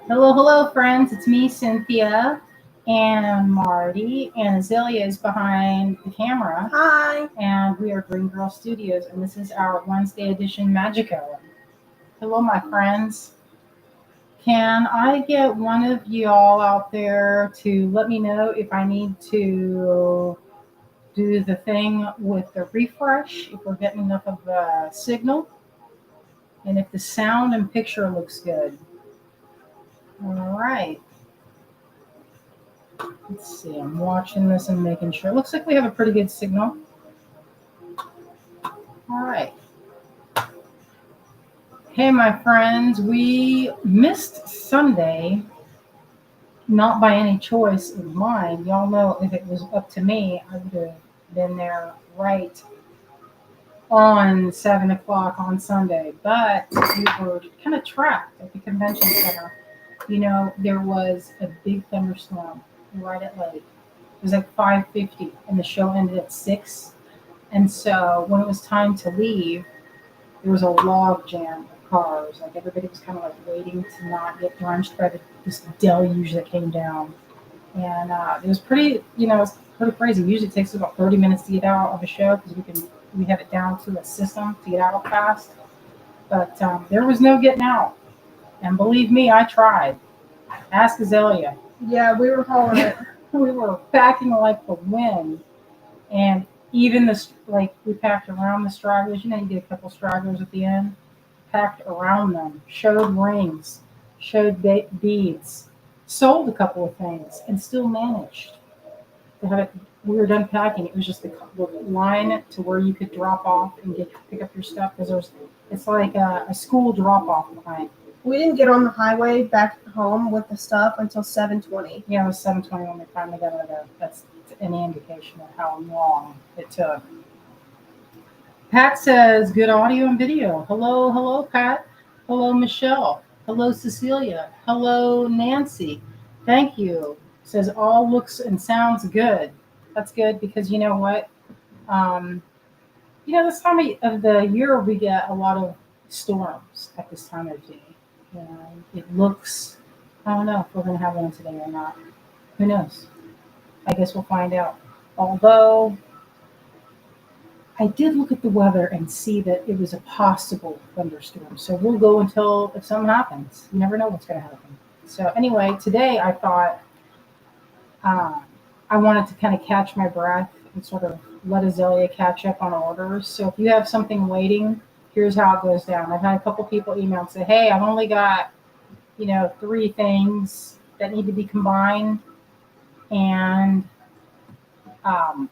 Hello, hello, friends. It's me, Cynthia, and Marty, and Azalea is behind the camera. Hi. And we are Greengirlstudios, and this is our Wednesday edition Magic Hour. Hello, my friends. Can I get one of y'all out there to let me know if I need to do the thing with the refresh, if we're getting enough of a signal, and if the sound and picture looks good? All right. Let's see, I'm watching this and making sure. It looks like we have a pretty good signal. All right. Hey, my friends, we missed Sunday, not by any choice of mine. Y'all know if it was up to me, I would have been there right on 7 o'clock on Sunday. But we were kind of trapped at the convention center. There was a big thunderstorm right at lake. It was like 5:50, and the show ended at 6. And so when it was time to leave, there was a log jam of cars. Like everybody was kind of like waiting to not get drenched by this deluge that came down. And it was pretty, it was pretty crazy. Usually it takes about 30 minutes to get out of a show because we have it down to a system to get out fast. But there was no getting out. And believe me, I tried. Ask Azalea. Yeah, we were hauling it. We were packing like the wind. And even like we packed around the stragglers. You get a couple stragglers at the end. Packed around them, showed rings, showed beads, sold a couple of things, and still managed to have it. We were done packing. It was just the line to where you could drop off and pick up your stuff because it's like a school drop off line. We didn't get on the highway back home with the stuff until 7:20. Yeah, it was 7:20 when we finally got out of there. That's any indication of how long it took. Pat says, good audio and video. Hello, hello, Pat. Hello, Michelle. Hello, Cecilia. Hello, Nancy. Thank you. Says, all looks and sounds good. That's good because you know what? Um, this time of the year, we get a lot of storms at this time of day. It looks, I don't know if we're going to have one today or not. Who knows? I guess we'll find out. Although, I did look at the weather and see that it was a possible thunderstorm. So we'll go until if something happens. You never know what's going to happen. So anyway, today I thought uh, I wanted to kind of catch my breath and sort of let Azalea catch up on orders. So if you have something waiting, here's how it goes down. I've had a couple people email and say, hey, I've only got, 3 things that need to be combined. And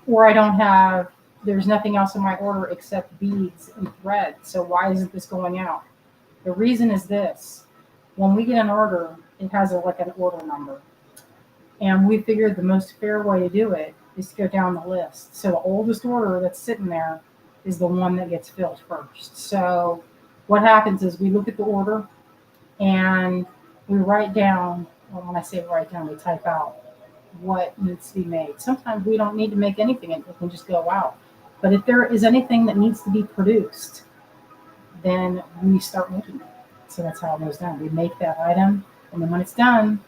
or I don't have, there's nothing else in my order except beads and thread. So why isn't this going out? The reason is this. When we get an order, it has like an order number. And we figured the most fair way to do it is to go down the list. So the oldest order that's sitting there is the one that gets filled first. So what happens is we look at the order and we write down, well, when I say write down, we type out what needs to be made. Sometimes we don't need to make anything, it can just go out. But if there is anything that needs to be produced, then we start making it. So that's how it goes down. We make that item, and then when it's done,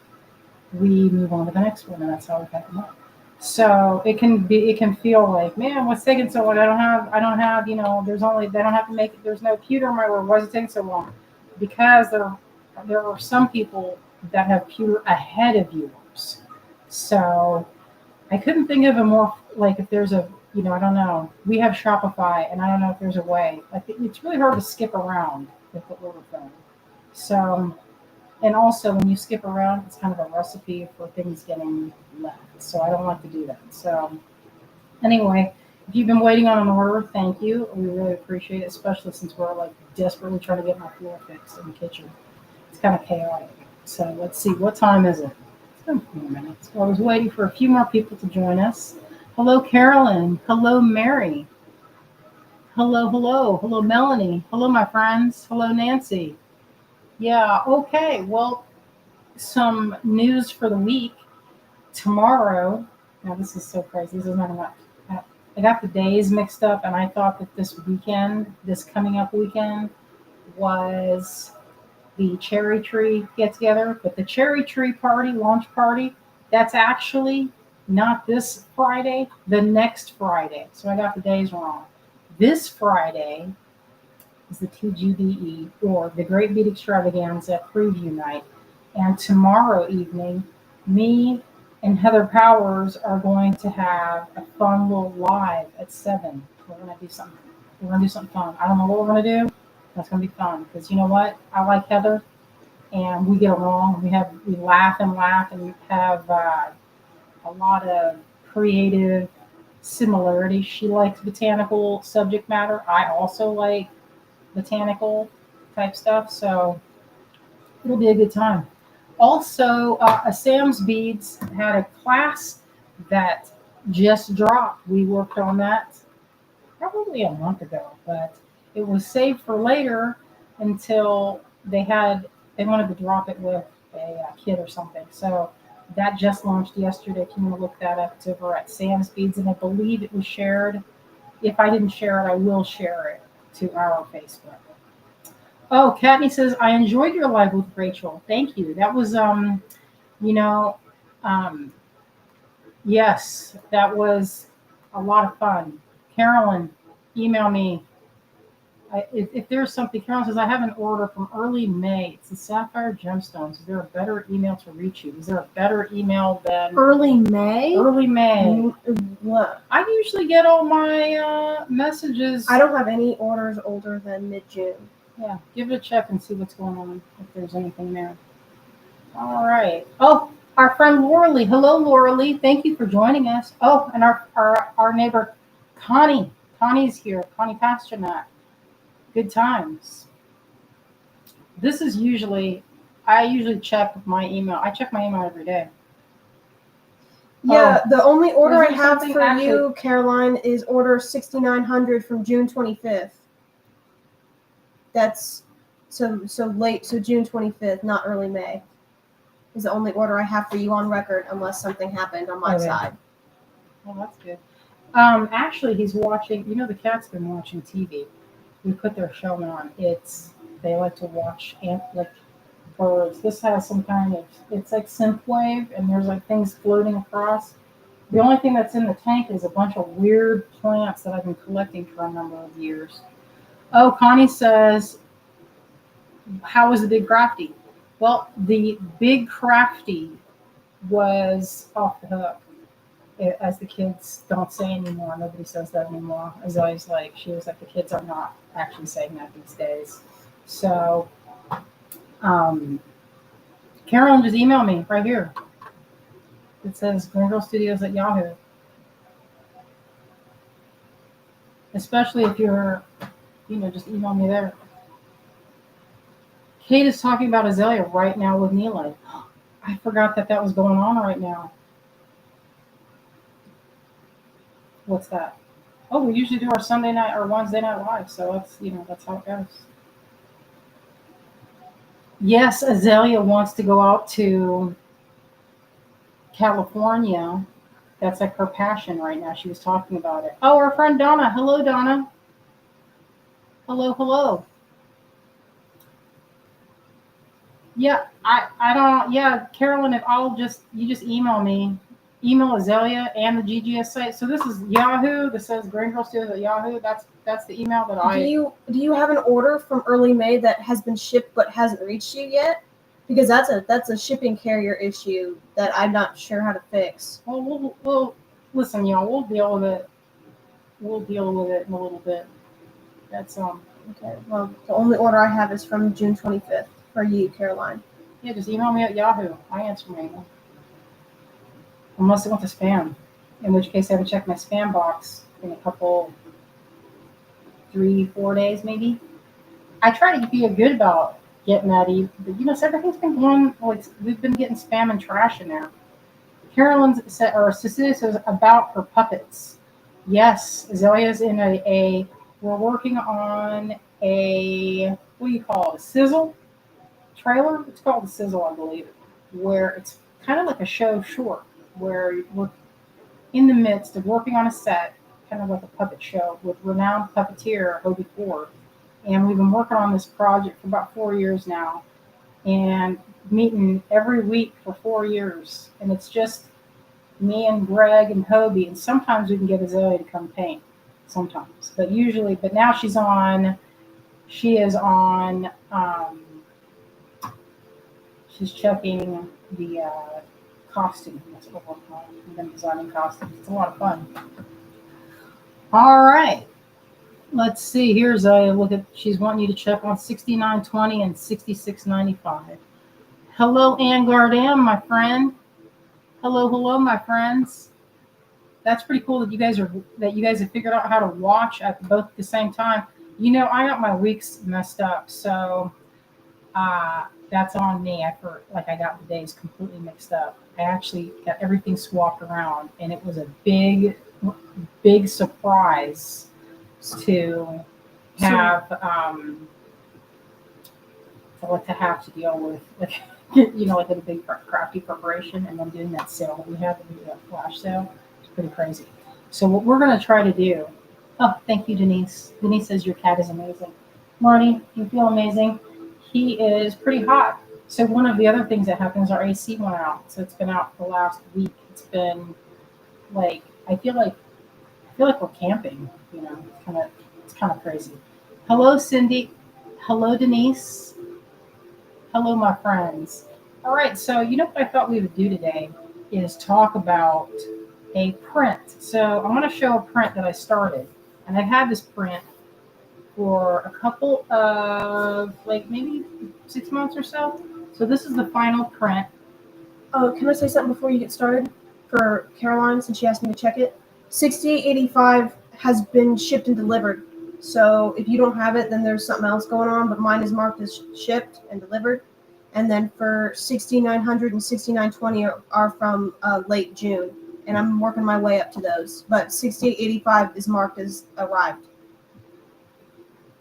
we move on to the next one, and that's how we pack them up. So it can feel like, man, what's taking so long? I don't have, there's only, they don't have to make it. There's no pewter in my order. Why is it taking so long? Because there are some people that have pewter ahead of yours. So I couldn't think of a more, like, if there's a, I don't know. We have Shopify, and I don't know if there's a way. Like, it's really hard to skip around with the order thing. So, and also when you skip around, it's kind of a recipe for things getting left. So I don't like to do that. So anyway, if you've been waiting on an order, thank you. We really appreciate it, especially since we're like desperately trying to get my floor fixed in the kitchen. It's kind of chaotic. So let's see, what time is it? It's been a few minutes. Well, I was waiting for a few more people to join us. Hello, Carolyn. Hello, Mary. Hello, hello. Hello, Melanie. Hello, my friends. Hello, Nancy. Yeah, okay. Well, some news for the week. Tomorrow, now this is so crazy. This is not enough. I got the days mixed up, and I thought that this coming up weekend, was the cherry tree get together. But the cherry tree party, launch party, that's actually not this Friday, the next Friday. So I got the days wrong. This Friday is the TGBE, or the Great Beat Extravaganza preview night. And tomorrow evening, me and Heather Powers are going to have a fun little live at 7. We're going to do something. We're going to do something fun. I don't know what we're going to do. That's going to be fun because you know what? I like Heather, and we get along. We laugh and have a lot of creative similarities. She likes botanical subject matter. I also like botanical type stuff, so it'll be a good time. Also, Sam's Beads had a class that just dropped. We worked on that probably a month ago, but it was saved for later until they wanted to drop it with a kid or something. So that just launched yesterday. If you want to look that up, it's over at Sam's Beads, and I believe it was shared. If I didn't share it, I will share it to our Facebook. Oh, Katney says, I enjoyed your live with Rachel. Thank you. That was, you know, um, yes, that was a lot of fun. Carolyn, email me. If there's something, Carolyn says, I have an order from early May. It's the Sapphire Gemstones. Is there a better email to reach you? Is there a better email than Early May? Early May. What? I usually get all my messages. I don't have any orders older than mid-June. Yeah, give it a check and see what's going on, if there's anything there. All right. Oh, our friend Laura Lee. Hello, Laura Lee. Thank you for joining us. Oh, and our neighbor Connie. Connie's here. Connie Pasternak. Good times. This is I usually check my email. I check my email every day. Yeah, the only order I there have something for actually- you, Caroline, is order 6900 from June 25th. That's so late, so June 25th, not early May. Is the only order I have for you on record, unless something happened on my Okay. side. Well, that's good. Actually, he's watching. You know, the cat's been watching TV. We put their show on. They like to watch like birds. This has some kind of, it's like synthwave, and there's like things floating across. The only thing that's in the tank is a bunch of weird plants that I've been collecting for a number of years. Oh, Connie says, how was the Big Crafty? Well, the Big Crafty was off the hook. As the kids don't say anymore. Nobody says that anymore. She was like, the kids are not actually saying that these days. So, Carolyn just emailed me right here. It says Greengirlstudios at Yahoo. Especially if you're, just email me there. Kate is talking about Azalea right now with Neela. I forgot that was going on right now. What's that? Oh, we usually do our Sunday night or Wednesday night live, so that's how it goes. Yes, Azalea wants to go out to California. That's like her passion right now. She was talking about it. Oh, our friend Donna. Hello, Donna. Hello. Yeah, I don't. Yeah, Carolyn, if you just email me. Email Azalea and the GGS site. So this is Yahoo. This says Greengirlstudios at Yahoo. That's the email that I. Do you have an order from early May that has been shipped but hasn't reached you yet? Because that's a shipping carrier issue that I'm not sure how to fix. Well, we'll listen, y'all. We'll deal with it. We'll deal with it in a little bit. That's Okay. Well, the only order I have is from June 25th for you, Caroline. Yeah, just email me at Yahoo. I answer my email. Unless it went to spam, in which case I haven't checked my spam box in a couple, 3-4 days maybe. I try to be good about getting that, but everything's been going, we've been getting spam and trash in there. Carolyn said, or Cecilia says about her puppets. Yes, Azalea's in we're working on what do you call it, a sizzle trailer? It's called a sizzle, I believe, where it's kind of like a show short, where we're in the midst of working on a set, kind of like a puppet show with renowned puppeteer Hobie Ford. And we've been working on this project for about 4 years now. and meeting every week for 4 years. And it's just me and Greg and Hobie, and sometimes we can get Azalea to come paint. Sometimes, but usually, but now she is on, she's checking the costume. That's what we're calling it. We've been designing costumes. It's a lot of fun. All right. Let's see. Here's a look at, she's wanting you to check on 6920 and 6695. Hello, Ann Gardam, my friend. Hello, my friends. That's pretty cool that you guys have figured out how to watch at both at the same time. You know, I got my weeks messed up, so that's on me. I got the days completely mixed up. I actually got everything swapped around, and it was a big surprise to have to deal with, like, like a big crafty preparation, and then doing that sale that we had, that flash sale. It's pretty crazy. So what we're going to try to do. Oh, thank you, Denise. Denise says your cat is amazing. Marty, you feel amazing. He is pretty hot. So one of the other things that happens, our AC went out. So it's been out for the last week. It's been like I feel like we're camping. It's kind of crazy. Hello, Cindy. Hello, Denise. Hello, my friends. All right. So what I thought we would do today is talk about a print. So I'm going to show a print that I started, and I've had this print for a couple of maybe 6 months or so. So this is the final print. Oh, can I say something before you get started? For Caroline, since she asked me to check it, 6885 has been shipped and delivered. So if you don't have it, then there's something else going on. But mine is marked as shipped and delivered. And then for 6900 and 6920 are from late June, and I'm working my way up to those. But 6885 is marked as arrived.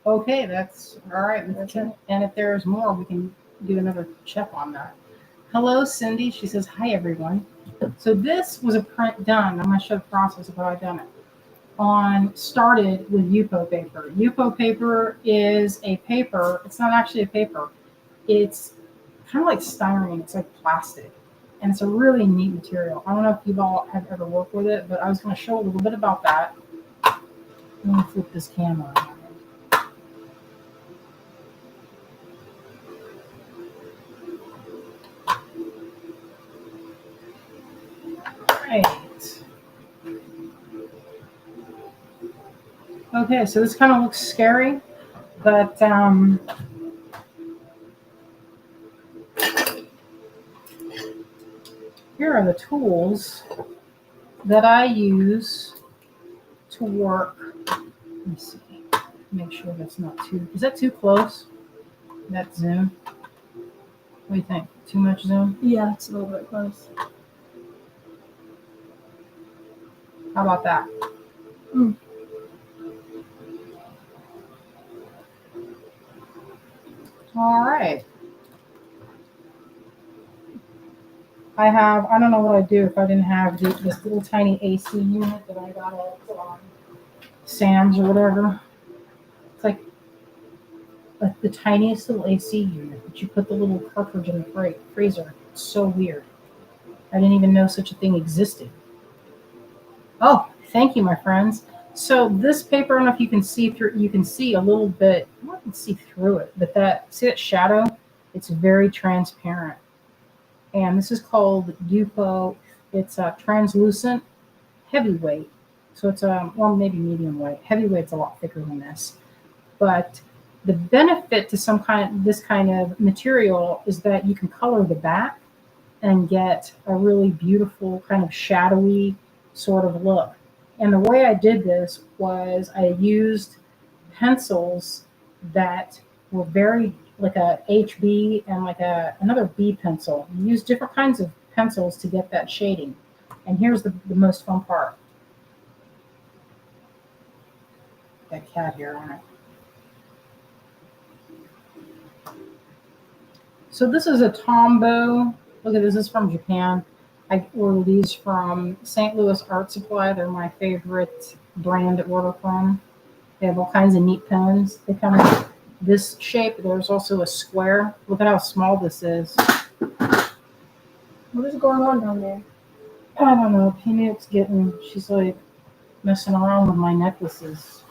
Okay, that's all right. And if there's more, we can do another check on that. Hello, Cindy. She says, hi, everyone. So this was a print done. I'm going to show the process of how I've done it. Started with Yupo paper. Yupo paper is a paper. It's not actually a paper. It's kind of like styrene. It's like plastic. And it's a really neat material. I don't know if you all have ever worked with it, but I was going to show a little bit about that. Let me flip this camera around. Right. Okay, so this kind of looks scary, but here are the tools that I use to work. Let me see. Make sure that's not too. Is that too close? That zoom? What do you think? Too much zoom? Yeah, it's a little bit close. How about that? All right. I don't know what I'd do if I didn't have this little tiny AC unit that I got at Sam's or whatever. It's like the tiniest little AC unit, but you put the little cartridge in the freezer. It's so weird. I didn't even know such a thing existed. Oh, thank you, my friends. So this paper, I don't know if you can see through. You can see a little bit. I can see through it, but see that shadow? It's very transparent. And this is called Yupo. It's a translucent heavyweight. So it's maybe medium weight. Heavyweight's a lot thicker than this. But the benefit to this kind of material is that you can color the back and get a really beautiful kind of shadowy sort of look. And the way I did this was I used pencils that were very like a HB and like another B pencil. You use different kinds of pencils to get that shading. And here's the most fun part. That cat here on it. So this is a Tombow. Look at this. This is from Japan. I ordered these from St. Louis Art Supply. They're my favorite brand to order from. They have all kinds of neat pens. They come this shape. There's also a square. Look at how small this is. What is going on down there? I don't know. She's like messing around with my necklaces.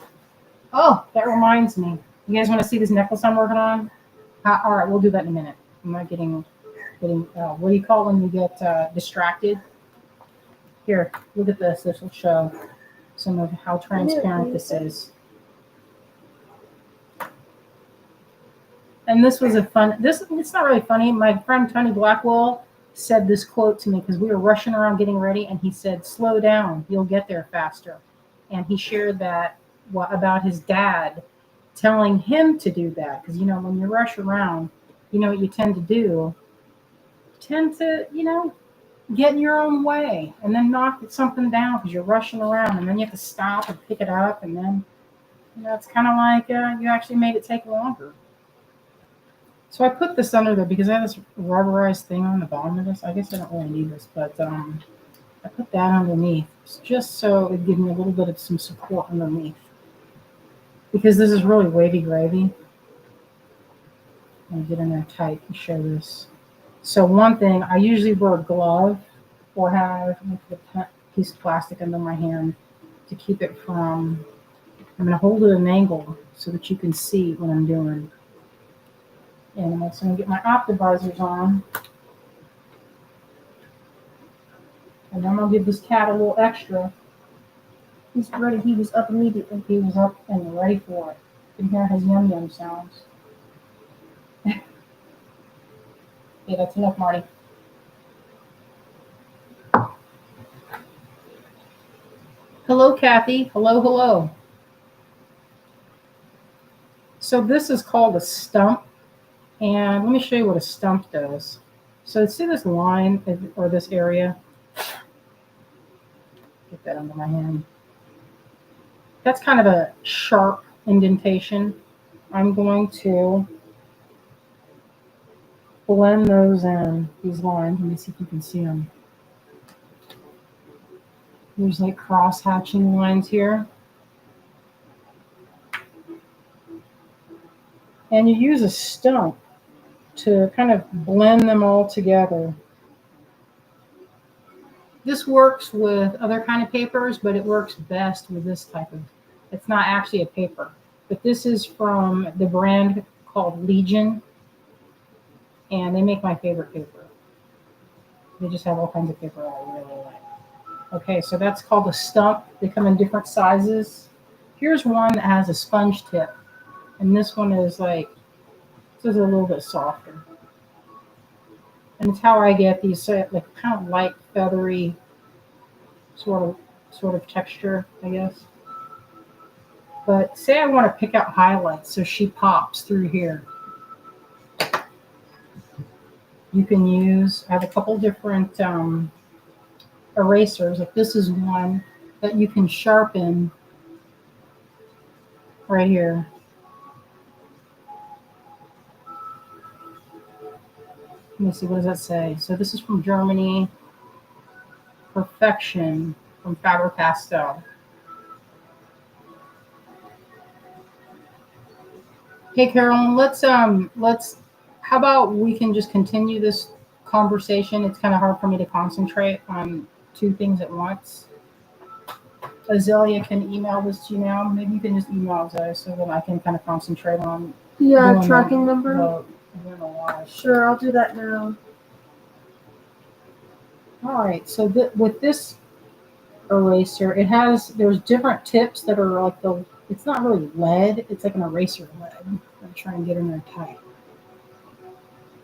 Oh, that reminds me. You guys want to see this necklace I'm working on? All right, we'll do that in a minute. I'm not getting. What do you call when you get distracted? Here, look at this. This will show some of how transparent this is. And this was it's not really funny. My friend Tony Blackwell said this quote to me because we were rushing around getting ready, and he said, "Slow down, you'll get there faster." And he shared that about his dad telling him to do that because when you rush around, what you tend to do, get in your own way and then knock something down because you're rushing around, and then you have to stop and pick it up, and then it's kind of like you actually made it take longer. So I put this under there because I have this rubberized thing on the bottom of this. I guess I don't really need this, but I put that underneath just so it gives me a little bit of some support underneath. Because this is really wavy gravy. I'm going to get in there tight and show this. So one thing, I usually wear a glove or have a piece of plastic under my hand to keep it from, I'm going to hold it at an angle so that you can see what I'm doing. And I'm also going to get my optivisors on. And then I'll give this cat a little extra. He's ready. He was up immediately. He was up and ready for it. You can hear his yum yum sounds. Yeah, that's enough, Marty. Hello, Kathy. Hello, hello. So this is called a stump. And let me show you what a stump does. So see this line or this area? Get that under my hand. That's kind of a sharp indentation. I'm going to blend those in, these lines. Let me see if you can see them. There's like cross hatching lines here. And you use a stump to kind of blend them all together. This works with other kind of papers, but it works best with this type of, it's not actually a paper, but this is from the brand called Legion, and they make my favorite paper. They just have all kinds of paper I really like. Okay, so that's called a stump. They come in different sizes. Here's one that has a sponge tip, and this one is like, this is a little bit softer. And it's how I get these like kind of light, feathery sort of texture, I guess. But say I want to pick out highlights, so she pops through here. You can use, I have a couple different erasers. Like this is one that you can sharpen right here. Let me see, what does that say? So this is from Germany. Perfection from Faber-Castell. Hey Carolyn, let's how about we can just continue this conversation? It's kind of hard for me to concentrate on two things at once. Azalea can email this to you now. Maybe you can just email Azalea so that I can kind of concentrate on tracking number. Sure, I'll do that now. All right, so with this eraser, there's different tips that are like it's not really lead, it's like an eraser lead. I'm trying to get in there tight.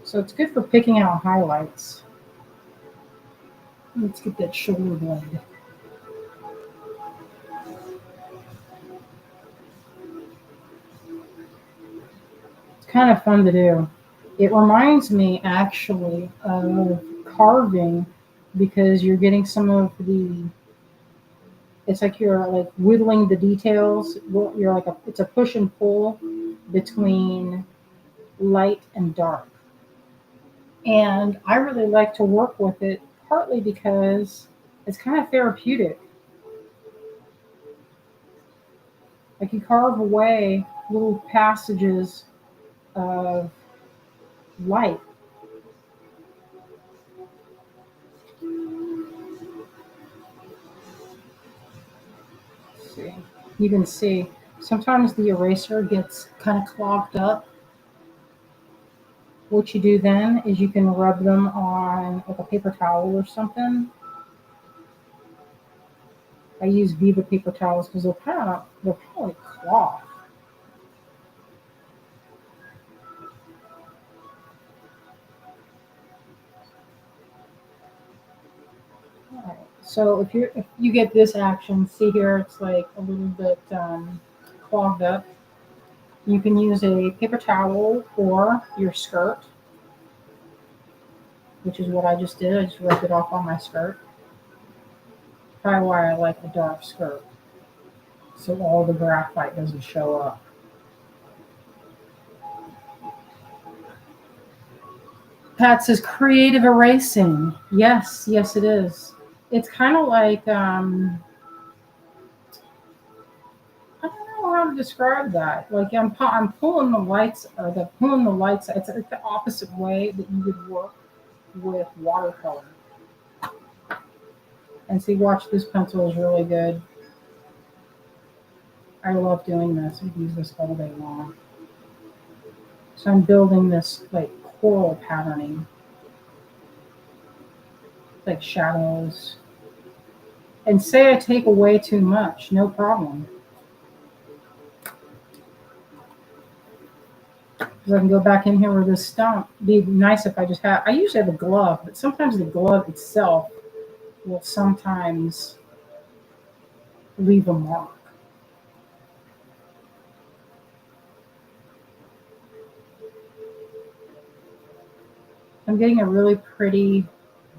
So it's good for picking out highlights. Let's get that shoulder blade. It's kind of fun to do. It reminds me actually of carving because you're getting some of it's like you're like whittling the details. You're like it's a push and pull between light and dark. And I really like to work with it partly because it's kind of therapeutic. Like you carve away little passages of light. Let's see. You can see sometimes the eraser gets kind of clogged up. What you do then is you can rub them on like a paper towel or something. I use Viva paper towels because they're kind of like cloth. Alright. So if you get this action, see here it's like a little bit clogged up. You can use a paper towel or your skirt, which is what I just did. I just rubbed it off on my skirt. Probably why I like a dark skirt, so all the graphite doesn't show up. Pat says creative erasing. Yes, yes, it is. It's kind of like I don't know how to describe that. Like I'm pulling the lights, or pulling the lights. It's like the opposite way that you would work with watercolor. And see, watch, this pencil is really good. I love doing this. I use this all day long. So I'm building this like coral patterning, like shadows. And say I take away too much, no problem. Because I can go back in here with this stump. It'd be nice if I just have, I usually have a glove, but sometimes the glove itself will sometimes leave a mark. I'm getting a really pretty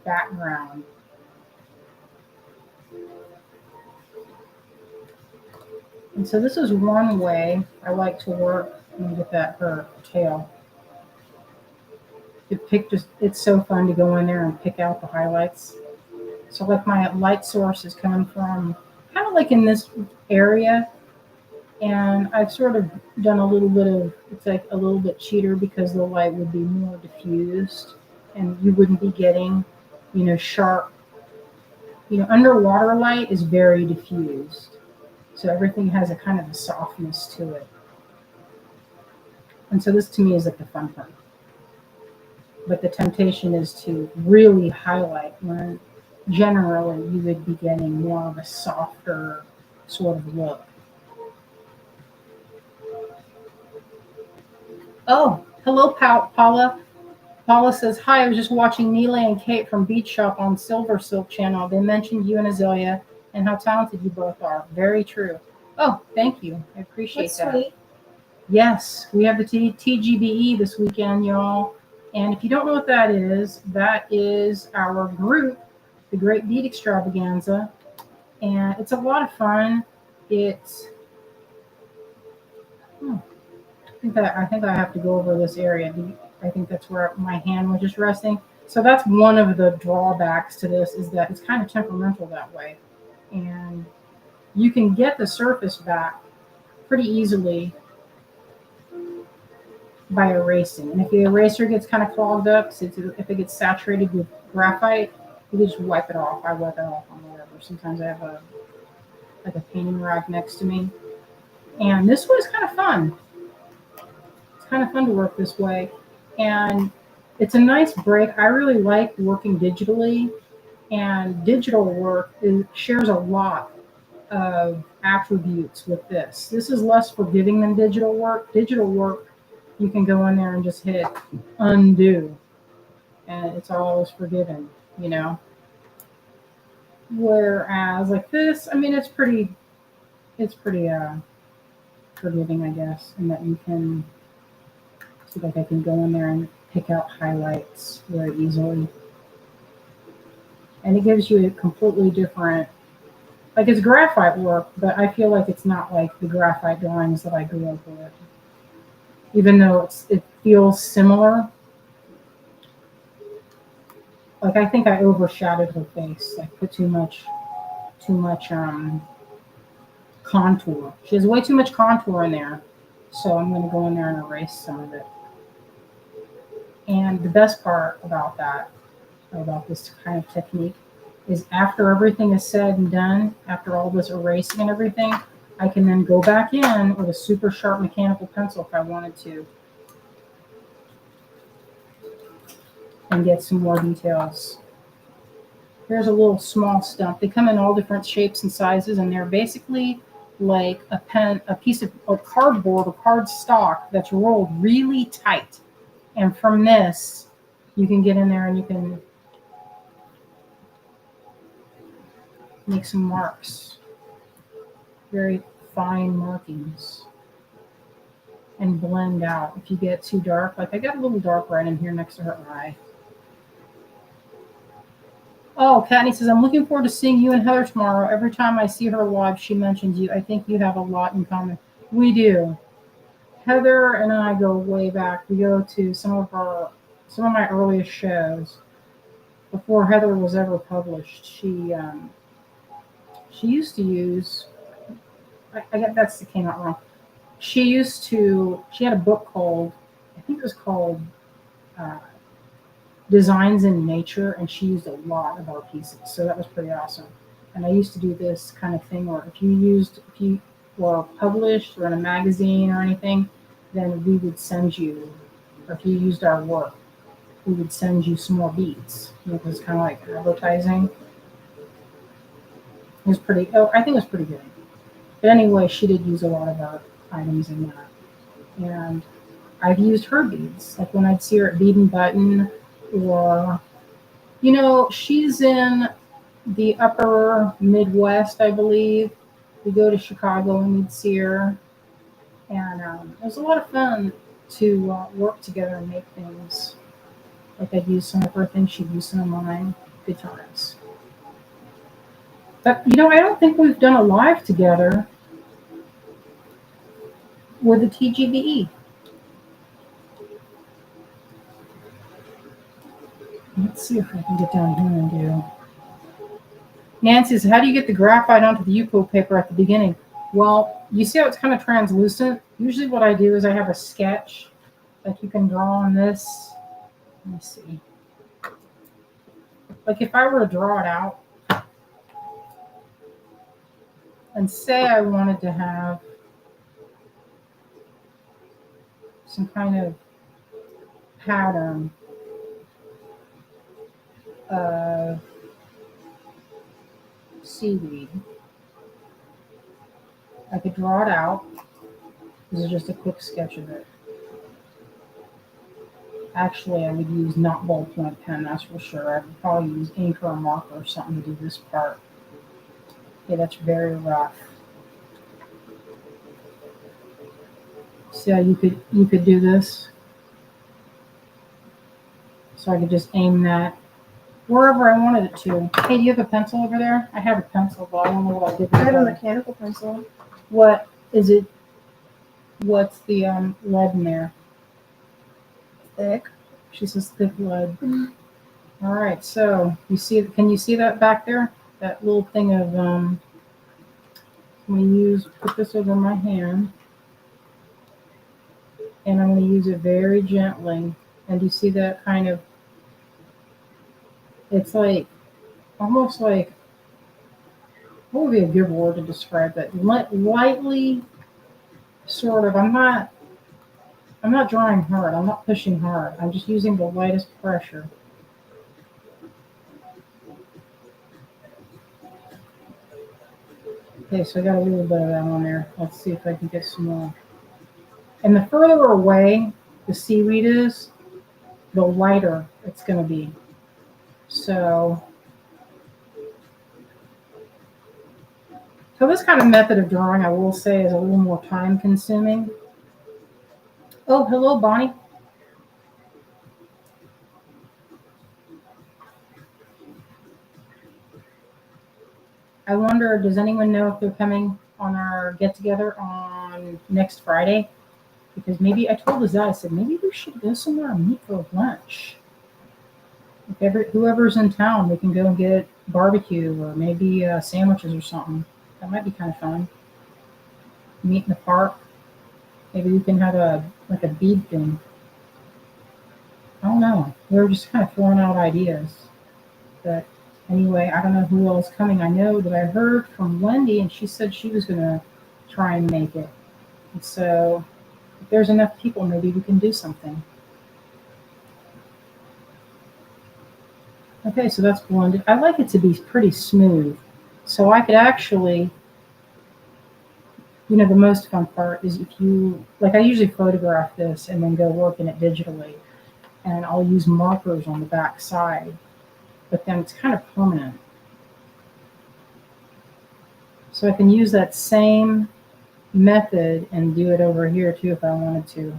background. And so this is one way I like to work. Let me get that her tail. It's so fun to go in there and pick out the highlights. So like my light source is coming from kind of like in this area, and I've sort of done a little bit of, it's like a little bit cheater because the light would be more diffused and you wouldn't be getting, sharp, underwater light is very diffused. So everything has a kind of a softness to it. And so this to me is like the fun part. But the temptation is to really highlight when generally you would be getting more of a softer sort of look. Oh, hello, Paula. Paula says, hi, I was just watching Neela and Kate from Beach Shop on Silver Silk Channel. They mentioned you and Azalea and how talented you both are. Very true. Oh, thank you. I appreciate That's that. sweet. Yes, we have the TGBE this weekend, y'all. And if you don't know what that is our group, the Great Beat Extravaganza. And it's a lot of fun. It's, I think I have to go over this area. I think that's where my hand was just resting. So that's one of the drawbacks to this, is that it's kind of temperamental that way. And you can get the surface back pretty easily by erasing. And if the eraser gets kind of clogged up, so if it gets saturated with graphite, you can just wipe it off. I wipe it off on whatever. Sometimes I have a painting rag next to me. And this was kind of fun. It's kind of fun to work this way. And it's a nice break. I really like working digitally. And digital work shares a lot of attributes with this. This is less forgiving than digital work. Digital work, you can go in there and just hit undo, and it's always forgiven, Whereas like this, I mean, it's pretty forgiving, I guess, in that you can see, like I can go in there and pick out highlights very easily. And it gives you a completely different, like it's graphite work, but I feel like it's not like the graphite drawings that I grew up with. Even though it feels similar. Like I think I overshadowed her face. I put too much contour. She has way too much contour in there. So I'm gonna go in there and erase some of it. And the best part about that, about this kind of technique, is after everything is said and done, after all this erasing and everything, I can then go back in with a super sharp mechanical pencil if I wanted to and get some more details. Here's a little small stump. They come in all different shapes and sizes, and they're basically like a piece of cardboard or cardstock that's rolled really tight. And from this, you can get in there and you can make some marks, very fine markings, and blend out. If you get too dark, like I got a little dark right in here next to her eye. Oh, Katney says, I'm looking forward to seeing you and Heather tomorrow. Every time I see her live, she mentions you. I think you have a lot in common. We do. Heather and I go way back. We go to some of my earliest shows before Heather was ever published. She used to use. I get that came out wrong. She had a book called, I think it was called uh, Designs in Nature, and she used a lot of our pieces, so that was pretty awesome. And I used to do this kind of thing where if you were published or in a magazine or anything, then we would send you, or if you used our work, we would send you some more beads. It was kind of like advertising. It was pretty. Oh, I think it was pretty good. But anyway, she did use a lot of our items in that, and I've used her beads, like when I'd see her at Bead and Button, or, she's in the upper Midwest, I believe. We go to Chicago and we'd see her, and it was a lot of fun to work together and make things. Like I'd use some of her things, she'd use some of mine. Good times. But I don't think we've done a live together with the TGBE. Let's see if I can get down here and do. Nancy says, how do you get the graphite onto the Yupo paper at the beginning? Well, you see how it's kind of translucent? Usually what I do is I have a sketch, like you can draw on this. Let me see. Like if I were to draw it out, and say I wanted to have some kind of pattern of seaweed, I could draw it out. This is just a quick sketch of it. Actually, I would use not ballpoint pen, that's for sure. I would probably use ink or a marker or something to do this part. Okay, that's very rough. See how you could do this? So I could just aim that wherever I wanted it to. Hey, do you have a pencil over there? I have a pencil, but I don't know what I did with it. I have a mechanical pencil. What is it? What's the lead in there? Thick. She says thick lead. Mm-hmm. All right, so can you see that back there? That little thing of put this over my hand, and I'm going to use it very gently. And you see that kind of, it's like, almost like, what would be a good word to describe that? Lightly, sort of, I'm not drawing hard, I'm not pushing hard, I'm just using the lightest pressure. Okay, so I got a little bit of that on there. Let's see if I can get some more. And the further away the seaweed is, the lighter it's going to be. So this kind of method of drawing, I will say, is a little more time consuming. Oh, hello, Bonnie. I wonder, does anyone know if they're coming on our get together on next Friday? Because maybe I told Liz that, I said, maybe we should go somewhere and meet for lunch. If whoever's in town, we can go and get barbecue or maybe sandwiches or something. That might be kind of fun. Meet in the park. Maybe we can have a bead thing. I don't know. We were just kind of throwing out ideas. But anyway, I don't know who else is coming. I know that I heard from Wendy, and she said she was going to try and make it. And so if there's enough people, maybe we can do something. Okay, so that's blended. I like it to be pretty smooth. So I could actually, the most fun part is if you, like I usually photograph this and then go work in it digitally. And I'll use markers on the back side, but then it's kind of permanent. So I can use that same method and do it over here too if I wanted to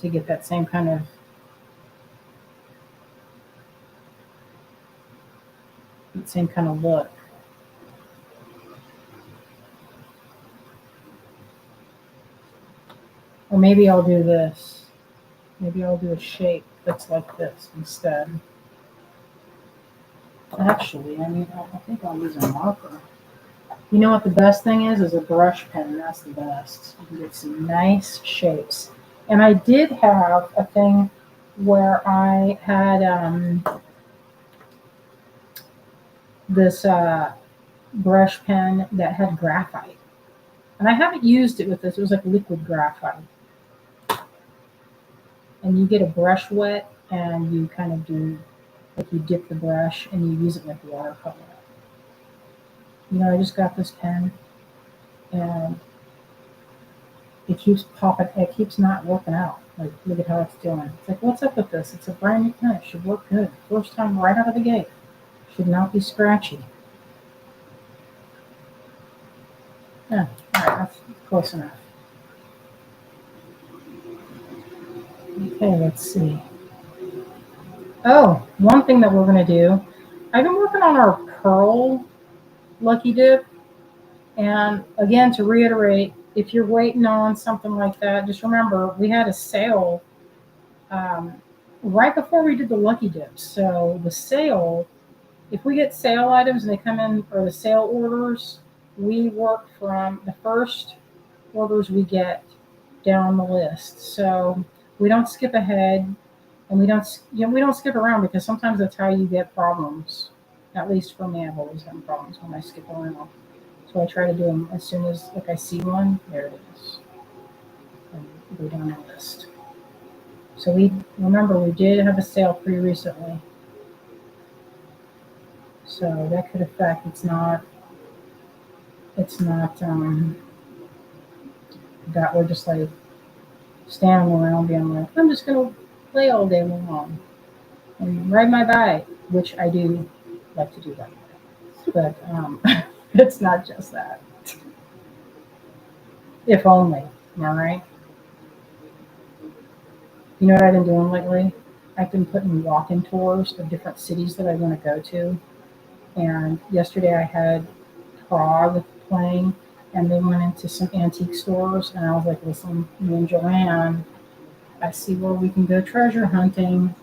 get that same kind of look. Or maybe I'll do this. Maybe I'll do a shape that's like this instead. Actually, I think I'll use a marker. You know what the best thing is a brush pen. That's the best. You can get some nice shapes. And I did have a thing where I had this brush pen that had graphite. And I haven't used it with this. It was like liquid graphite. And you get a brush wet and you kind of do, like you dip the brush and you use it like watercolor. I just got this pen and it keeps popping, it keeps not working out. Like, look at how it's doing. It's like, what's up with this? It's a brand new pen. It should work good. First time right out of the gate. Should not be scratchy. Yeah, all right, that's close enough. Okay, let's see. Oh, one thing that we're going to do, I've been working on our pearl lucky dip. And again, to reiterate, if you're waiting on something like that, just remember we had a sale right before we did the lucky dips. So the sale, if we get sale items and they come in, or the sale orders, we work from the first orders we get down the list. So we don't skip ahead, and we don't skip around, because sometimes that's how you get problems. At least for me, I've always had problems when I skip around. So I try to do them as soon as I see one. There it is, and go down the list. So we did have a sale pretty recently. So that could affect. It's not that we're just like standing around being like, I'm just gonna play all day long and ride my bike, which I do like to do that. But it's not just that. If only, am I right? You know what I've been doing lately? I've been putting walk-in tours of different cities that I want to go to. And yesterday I had Prague playing, and they went into some antique stores, and I was like, listen, me and Joanne, I see where we can go treasure hunting.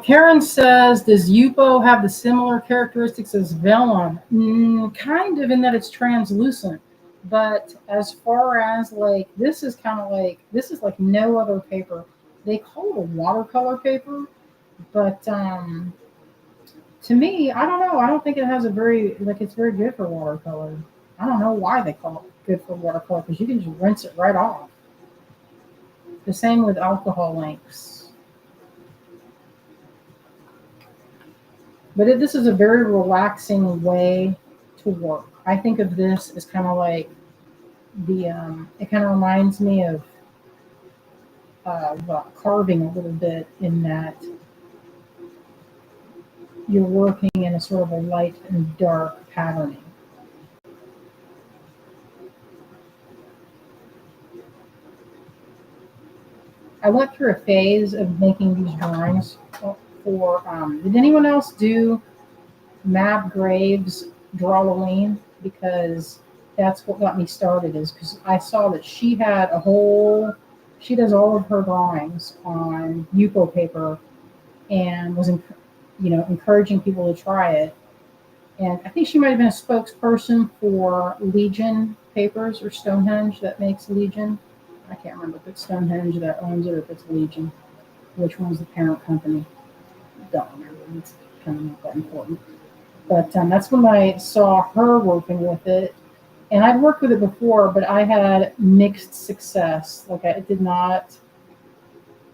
Karen says, does Yupo have the similar characteristics as vellum? Kind of, in that it's translucent. But as far as like, this is like no other paper. They call it a watercolor paper, but to me, I don't know. I don't think it has it's very good for watercolor. I don't know why they call it good for watercolor, because you can just rinse it right off. The same with alcohol inks. But this is a very relaxing way to work. I think of this as kind of like it kind of reminds me of carving a little bit, in that you're working in a sort of a light and dark patterning. I went through a phase of making these drawings for, did anyone else do Mab Graves Drawline? Because that's what got me started, is because I saw that she does all of her drawings on Yupo paper, and was encouraging people to try it. And I think she might have been a spokesperson for Legion Papers, or Stonehenge, that makes Legion. I can't remember if it's Stonehenge that owns it or if it's Legion. Which one's the parent company? Don't remember. It's kind of not that important. But that's when I saw her working with it. And I'd worked with it before, but I had mixed success. Like it did not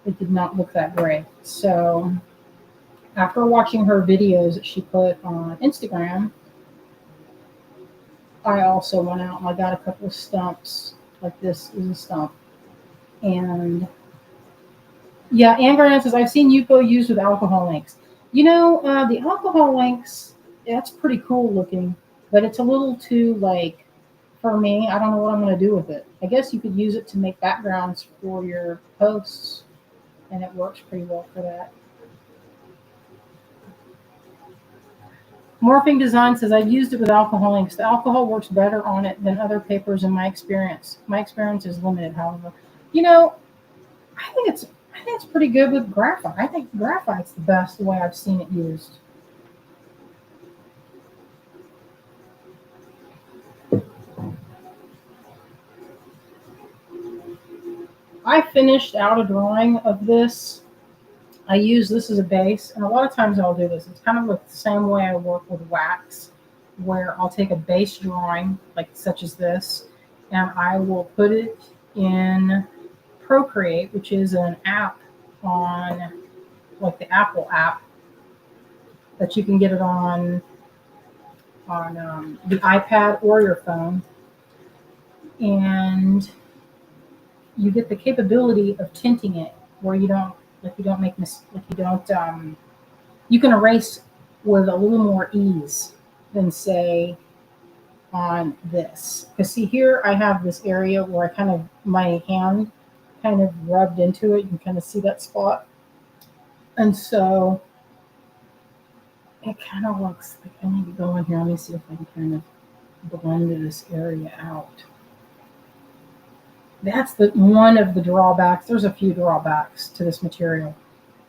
look that great. So after watching her videos that she put on Instagram, I also went out and I got a couple of stumps. Like this is a stump. And yeah, Anne Garnett says, I've seen Yupo used with alcohol inks. The alcohol inks, that's pretty cool looking, but it's a little too, like, for me, I don't know what I'm going to do with it. I guess you could use it to make backgrounds for your posts, and it works pretty well for that. Morphing Design says, I've used it with alcohol inks. The alcohol works better on it than other papers in my experience. My experience is limited, however. You know, I think it's pretty good with graphite. I think graphite's the best way I've seen it used. I finished out a drawing of this. I use this as a base, and a lot of times I'll do this. It's kind of like the same way I work with wax, where I'll take a base drawing, like such as this, and I will put it in Procreate, which is an app on, like the Apple app, that you can get it on the iPad or your phone, and you get the capability of tinting it where you don't you can erase with a little more ease than say on this. Because see here I have this area where my hand kind of rubbed into it. You can kind of see that spot. And so it kind of looks like I need to go in here. Let me see if I can kind of blend this area out. That's one of the drawbacks. There's a few drawbacks to this material,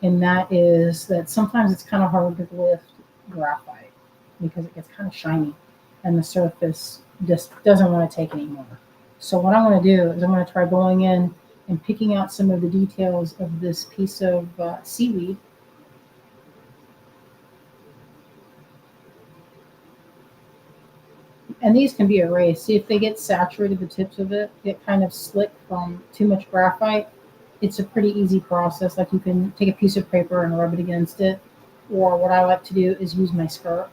and that is that sometimes it's kind of hard to lift graphite because it gets kind of shiny, and the surface just doesn't want to take anymore. So what I'm going to do is I'm going to try going in and picking out some of the details of this piece of seaweed. And these can be erased. See if they get saturated, the tips of it get kind of slick from too much graphite. It's a pretty easy process. Like you can take a piece of paper and rub it against it. Or what I like to do is use my skirt.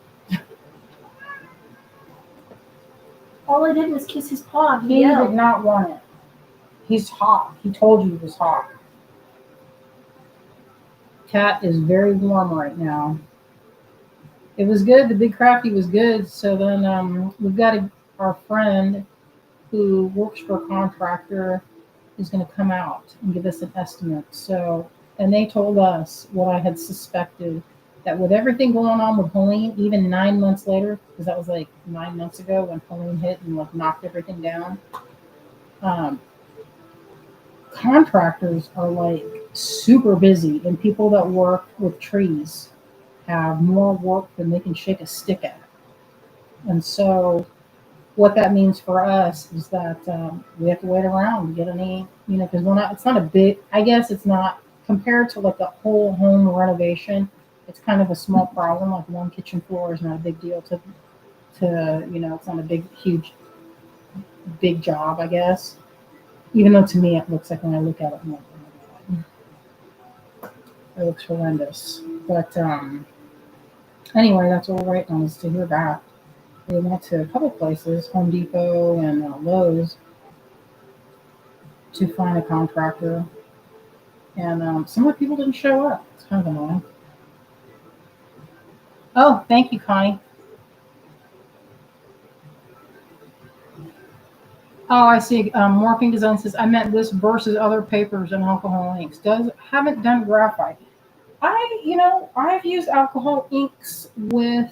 All I did was kiss his paw. He did not want it. He's hot. He told you he was hot. Cat is very warm right now. It was good. The Big Crafty was good. So then we've got our friend who works for a contractor is going to come out and give us an estimate. So, and they told us what I had suspected, that with everything going on with Helene, even 9 months later, because that was like 9 months ago when Helene hit and like knocked everything down, contractors are like super busy, and people that work with trees have more work than they can shake a stick at. And so what that means for us is that we have to wait around to get any, because it's not a big, I guess it's not, compared to like a whole home renovation, it's kind of a small problem. Like one kitchen floor is not a big deal to it's not a big job, I guess. Even though to me it looks like when I look at it, oh my God, it looks horrendous. But anyway, that's what we're waiting on, is to hear back. We went to a couple places, Home Depot and Lowe's, to find a contractor. And some of the people didn't show up. It's kind of annoying. Oh, thank you, Connie. Oh, I see. Morphing Design says, I meant this versus other papers and alcohol inks. Haven't done graphite. I've used alcohol inks with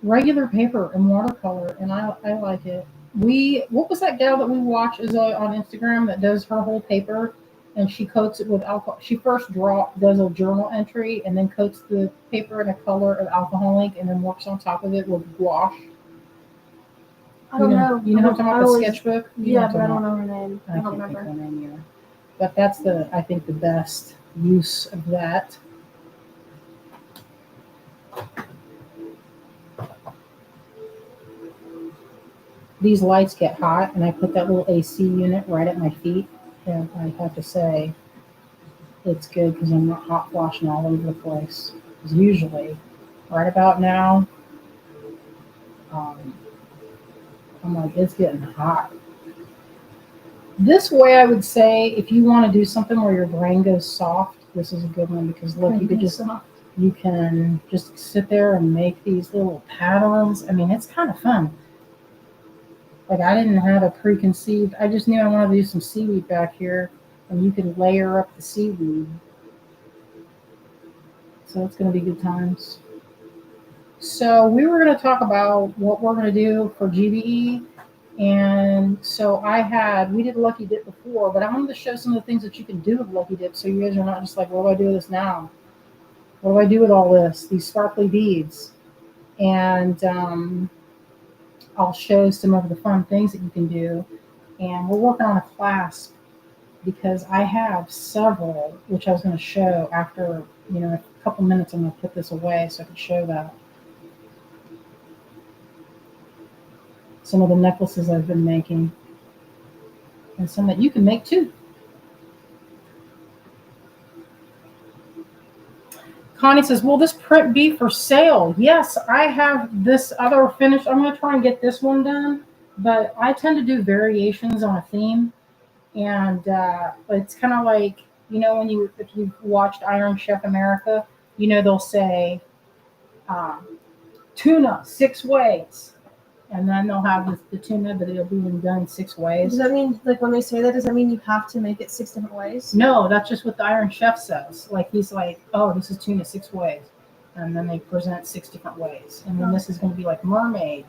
regular paper and watercolor, and I like it. What was that gal that we watch is on Instagram that does her whole paper, and she coats it with alcohol. She first does a journal entry and then coats the paper in a color of alcohol ink and then works on top of it with gouache. I don't know. You know how I'm talking about the sketchbook? Yeah, but I don't know her name. I don't can't think remember. of her name either. But that's I think the best use of that. These lights get hot, and I put that little AC unit right at my feet, and I have to say it's good because I'm not hot flashing all over the place. Because usually, right about now, um, I'm like, it's getting hot. This way, I would say, if you want to do something where your brain goes soft, this is a good one because look, you can just sit there and make these little patterns. I mean, it's kind of fun. Like I didn't have a preconceived. I just knew I wanted to do some seaweed back here, and you can layer up the seaweed. So it's going to be good times. So we were going to talk about what we're going to do for GBE. And so we did Lucky Dip before, but I wanted to show some of the things that you can do with Lucky Dip so you guys are not just like, what do I do with this now? What do I do with all this? These sparkly beads. And I'll show some of the fun things that you can do. And we're working on a clasp because I have several, which I was going to show after, a couple minutes. I'm going to put this away so I can show that. Some of the necklaces I've been making, and some that you can make too. Connie says, will this print be for sale? Yes, I have this other finished. I'm going to try and get this one done, but I tend to do variations on a theme. And it's kind of like, if you've watched Iron Chef America, they'll say tuna 6 ways. And then they'll have the tuna, but it'll be done 6 ways. Does that mean, like, when they say that, does that mean you have to make it 6 different ways? No, that's just what the Iron Chef says. Like, he's like, oh, this is tuna 6 ways. And then they present 6 different ways. And then this is going to be like mermaid.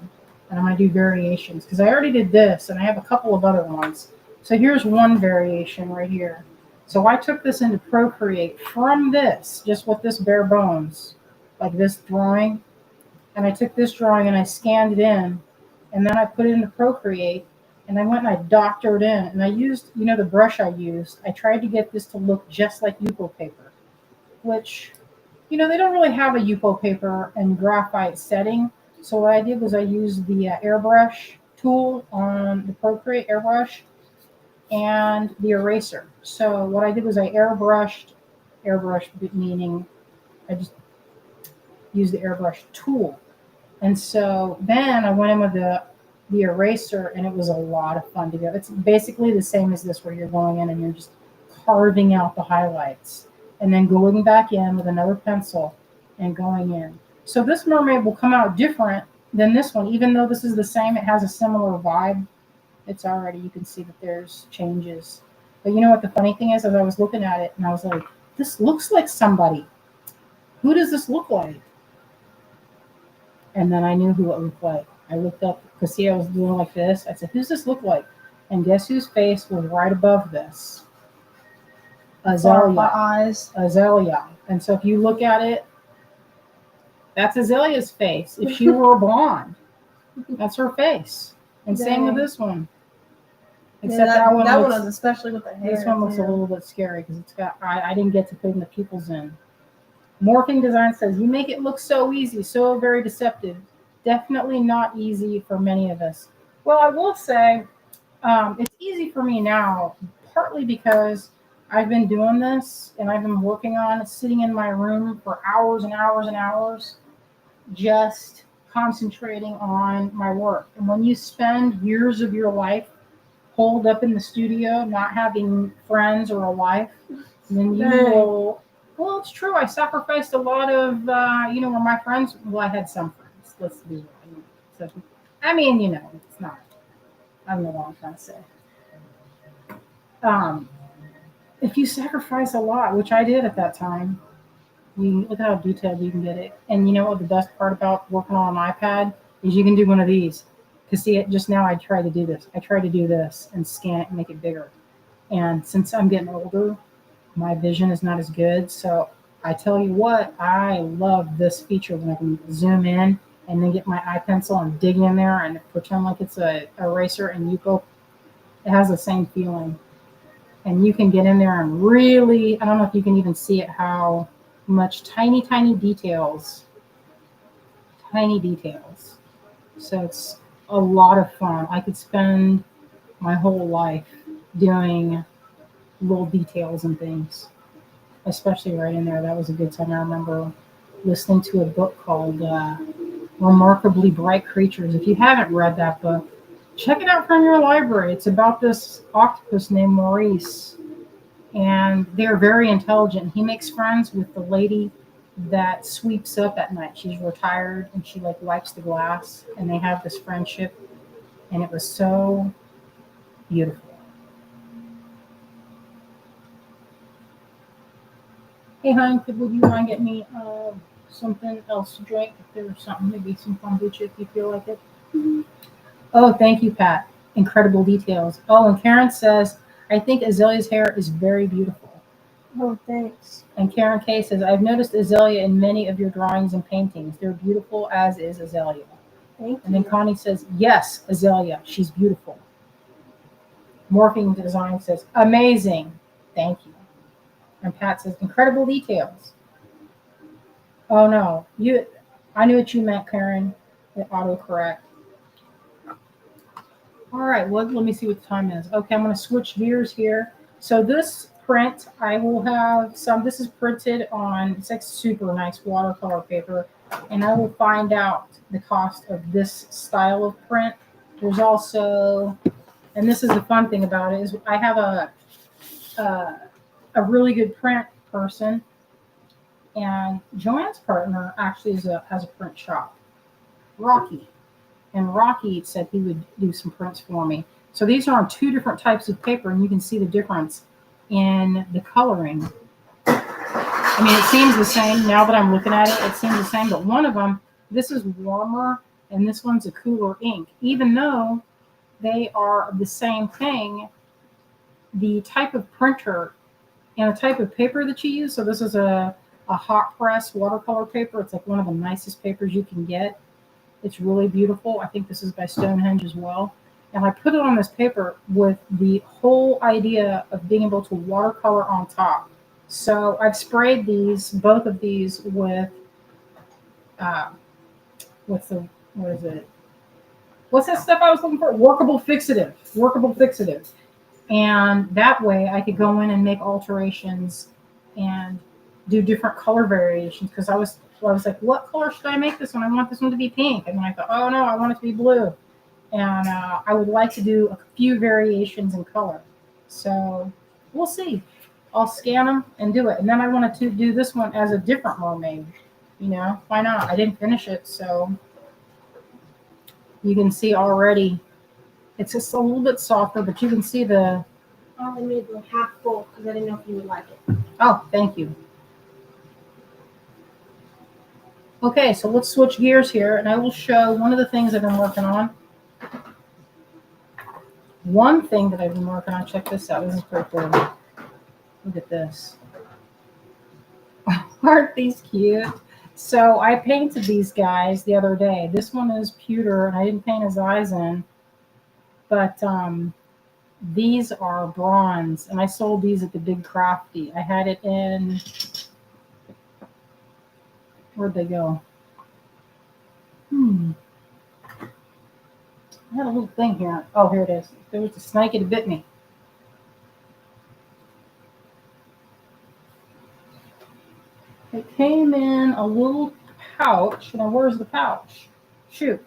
And I'm going to do variations. Because I already did this, and I have a couple of other ones. So here's one variation right here. So I took this into Procreate from this, just with this bare bones, like this drawing. And I took this drawing and I scanned it in. And then I put it into Procreate, and I went and I doctored in. And I used, the brush I used. I tried to get this to look just like Yupo paper, which, they don't really have a Yupo paper and graphite setting. So what I did was I used the airbrush tool on the Procreate airbrush and the eraser. So what I did was I airbrush meaning I just used the airbrush tool. And so then I went in with the eraser, and it was a lot of fun to go. It's basically the same as this, where you're going in and you're just carving out the highlights and then going back in with another pencil and going in. So this mermaid will come out different than this one, even though this is the same. It has a similar vibe. It's already, you can see that there's changes. But you know what the funny thing is, as I was looking at it, and I was like, this looks like somebody. Who does this look like? And then I knew who it looked like. I looked up, because see, I was doing like this. I said, who's this look like? And guess whose face was right above this? Azalea. Eyes. Azalea. And so if you look at it, that's Azalea's face. If she were blonde, that's her face. And same with this one. Except that one was especially with the hair. This one looks a little bit scary because it's got, I didn't get to putting the pupils in. Morphing Design says, you make it look so easy, so very deceptive. Definitely not easy for many of us. Well, I will say it's easy for me now, partly because I've been doing this and I've been working on it, sitting in my room for hours and hours and hours, just concentrating on my work. And when you spend years of your life holed up in the studio, not having friends or a life, then you will... Well, it's true. I sacrificed a lot of, where my friends, well, I had some friends. Let's be real. So, I mean, it's not, I don't know what I'm trying to say. If you sacrifice a lot, which I did at that time, you look at how detailed you can get it. And you know what the best part about working on an iPad is you can do one of these. Because see, just now I try to do this. I try to do this and scan it and make it bigger. And since I'm getting older, my vision is not as good. So I tell you what, I love this feature when I can zoom in and then get my eye pencil and dig in there and pretend like it's a eraser, and you go, it has the same feeling. And you can get in there and really, I don't know if you can even see it, how much tiny, tiny details. So it's a lot of fun. I could spend my whole life doing little details and things, especially right in there. That was a good time. I remember listening to a book called Remarkably Bright Creatures. If you haven't read that book, check it out from your library. It's about this octopus named Maurice, and they're very intelligent. He makes friends with the lady that sweeps up at night. She's retired, and she like wipes the glass, and they have this friendship, and it was so beautiful. Hey, hon, would you mind getting me something else to drink? If there was something, maybe some kombucha if you feel like it. Mhm. Oh, thank you, Pat. Incredible details. Oh, and Karen says, I think Azalea's hair is very beautiful. Oh, thanks. And Karen K says, I've noticed Azalea in many of your drawings and paintings. They're beautiful, as is Azalea. Thank And then you. Connie says, yes, Azalea, she's beautiful. Morphing Design says, amazing. Thank you. And Pat says, incredible details. Oh no, I knew what you meant, Karen. The autocorrect. All right, well, let me see what the time is. Okay, I'm going to switch gears here. So this print, I will have some. This is printed on, it's like super nice watercolor paper, and I will find out the cost of this style of print. There's also, and this is the fun thing about it, is I have a really good print person, and Joanne's partner actually has a print shop, Rocky. And Rocky said he would do some prints for me. So these are on two different types of paper, and you can see the difference in the coloring. I mean, it seems the same now that I'm looking at it. It seems the same, but one of them, this is warmer, and this one's a cooler ink. Even though they are the same thing, the type of printer and the type of paper that you use. So this is a hot press watercolor paper. It's like one of the nicest papers you can get. It's really beautiful. I think this is by Stonehenge as well. And I put it on this paper with the whole idea of being able to watercolor on top. So I've sprayed both of these with, uh, what is it? What's that stuff I was looking for? Workable fixative. And that way I could go in and make alterations and do different color variations, because I was like, what color should I make this one? I want this one to be pink. And then I thought, oh no, I want it to be blue. And I would like to do a few variations in color. So we'll see. I'll scan them and do it. And then I wanted to do this one as a different mermaid. Why not? I didn't finish it, so you can see already it's just a little bit softer, but you can see the. I only made the half full because I didn't know if you would like it. Oh, thank you. Okay, so let's switch gears here, and I will show one of the things I've been working on. One thing that I've been working on, check this out. This is pretty cool. Look at this. Aren't these cute? So I painted these guys the other day. This one is pewter, and I didn't paint his eyes in. But these are bronze, and I sold these at the Big Crafty. I had it in, where'd they go? I had a little thing here. Oh, here it is. There was a snake, it bit me. It came in a little pouch. Now, where's the pouch? Shoot.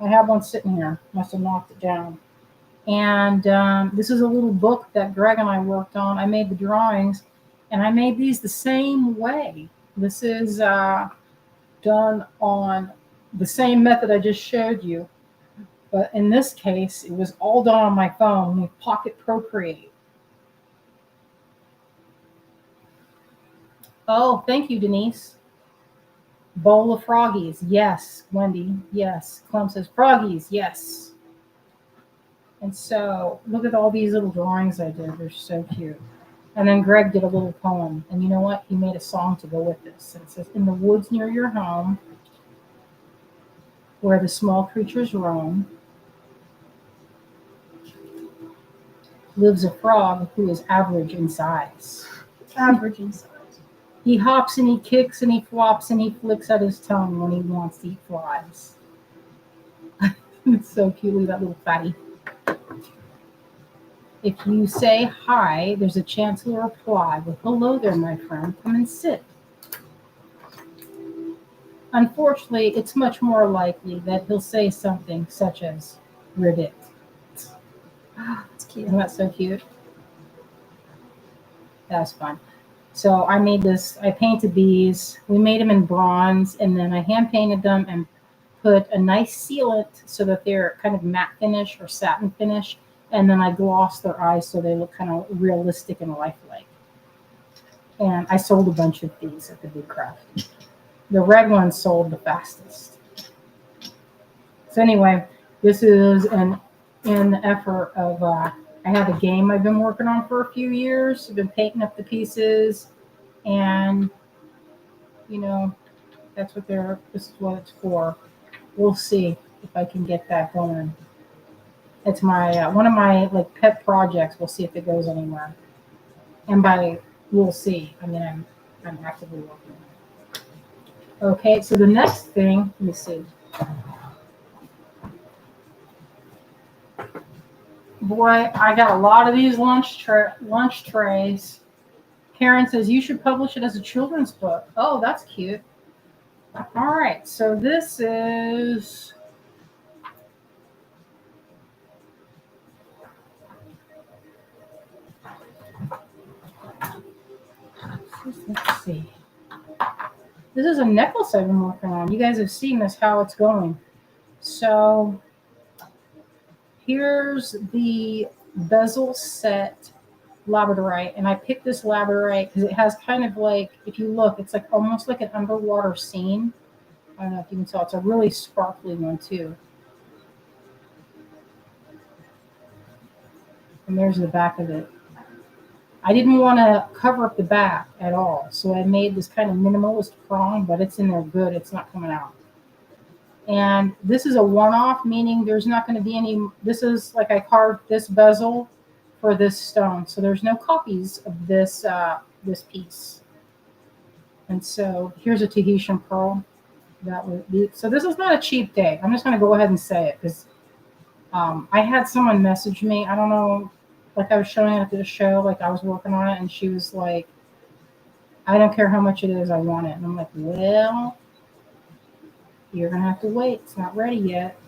I have one sitting here. Must have knocked it down. And this is a little book that Greg and I worked on. I made the drawings, and I made these the same way. This is done on the same method I just showed you. But in this case, it was all done on my phone with Pocket Procreate. Oh, thank you, Denise. Bowl of froggies. Yes, Wendy. Yes. Clem says froggies. Yes. And so look at all these little drawings I did. They're so cute. And then Greg did a little poem. And you know what? He made a song to go with this. And it says, in the woods near your home, where the small creatures roam, lives a frog who is average in size. Average in size. He hops and he kicks and he flops and he flicks out his tongue when he wants to eat flies. It's so cute, look at that little fatty. If you say hi, there's a chance he'll reply with, "Hello there, my friend, come and sit." Unfortunately, it's much more likely that he'll say something such as, "Ribbit." That's cute. Isn't that so cute? That's fun. So I made this, I painted these. We made them in bronze, and then I hand painted them and put a nice sealant so that they're kind of matte finish or satin finish. And then I glossed their eyes so they look kind of realistic and lifelike. And I sold a bunch of these at the Big Craft. The red one sold the fastest. So anyway, this is in the effort of, I have a game I've been working on for a few years. I've been painting up the pieces, and you know, this is what it's for. We'll see if I can get that going. It's my one of my like pet projects. We'll see if it goes anywhere. And by we'll see, I mean I'm actively working on it. Okay, so the next thing, let me see. Boy, I got a lot of these lunch trays. Karen says you should publish it as a children's book. Oh, that's cute. All right, so this is let's see. This is a necklace I've been working on. You guys have seen this, how it's going. So here's the bezel set labradorite, and I picked this labradorite because it has kind of like, if you look, it's like almost like an underwater scene. I don't know if you can tell. It's a really sparkly one too. And there's the back of it. I didn't want to cover up the back at all, so I made this kind of minimalist prong, but it's in there good. It's not coming out. And this is a one-off, meaning there's not going to be any. This is like I carved this bezel for this stone, so there's no copies of this this piece. And so here's a Tahitian pearl. That would be, so this is not a cheap day. I'm just going to go ahead and say it because I had someone message me. I don't know, like I was showing it at the show, like I was working on it, and she was like, "I don't care how much it is, I want it." And I'm like, "Well, you're gonna have to wait. It's not ready yet."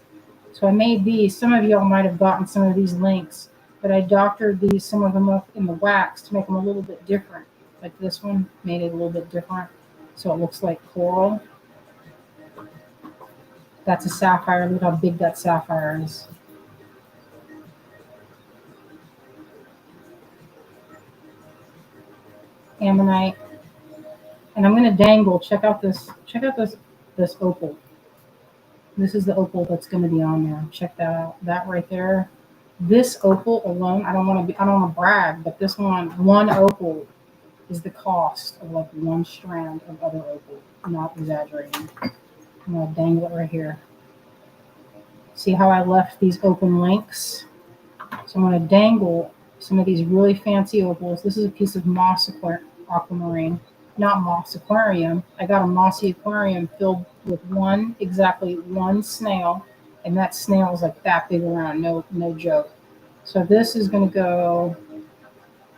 So I made these. Some of y'all might have gotten some of these links, but I doctored these, some of them up in the wax to make them a little bit different. Like this one made it a little bit different, so it looks like coral. That's a sapphire. Look how big that sapphire is. Ammonite. And I'm going to dangle. Check out this opal. This is the opal that's going to be on there. Check that out. That right there. This opal alone, I don't want to brag, but this one opal is the cost of like one strand of other opal. I'm not exaggerating. I'm going to dangle it right here. See how I left these open links? So I'm going to dangle some of these really fancy opals. This is a piece of moss aquamarine, not moss aquarium. I got a mossy aquarium filled with exactly one snail, and that snail is like that big around, no joke. So this is going to go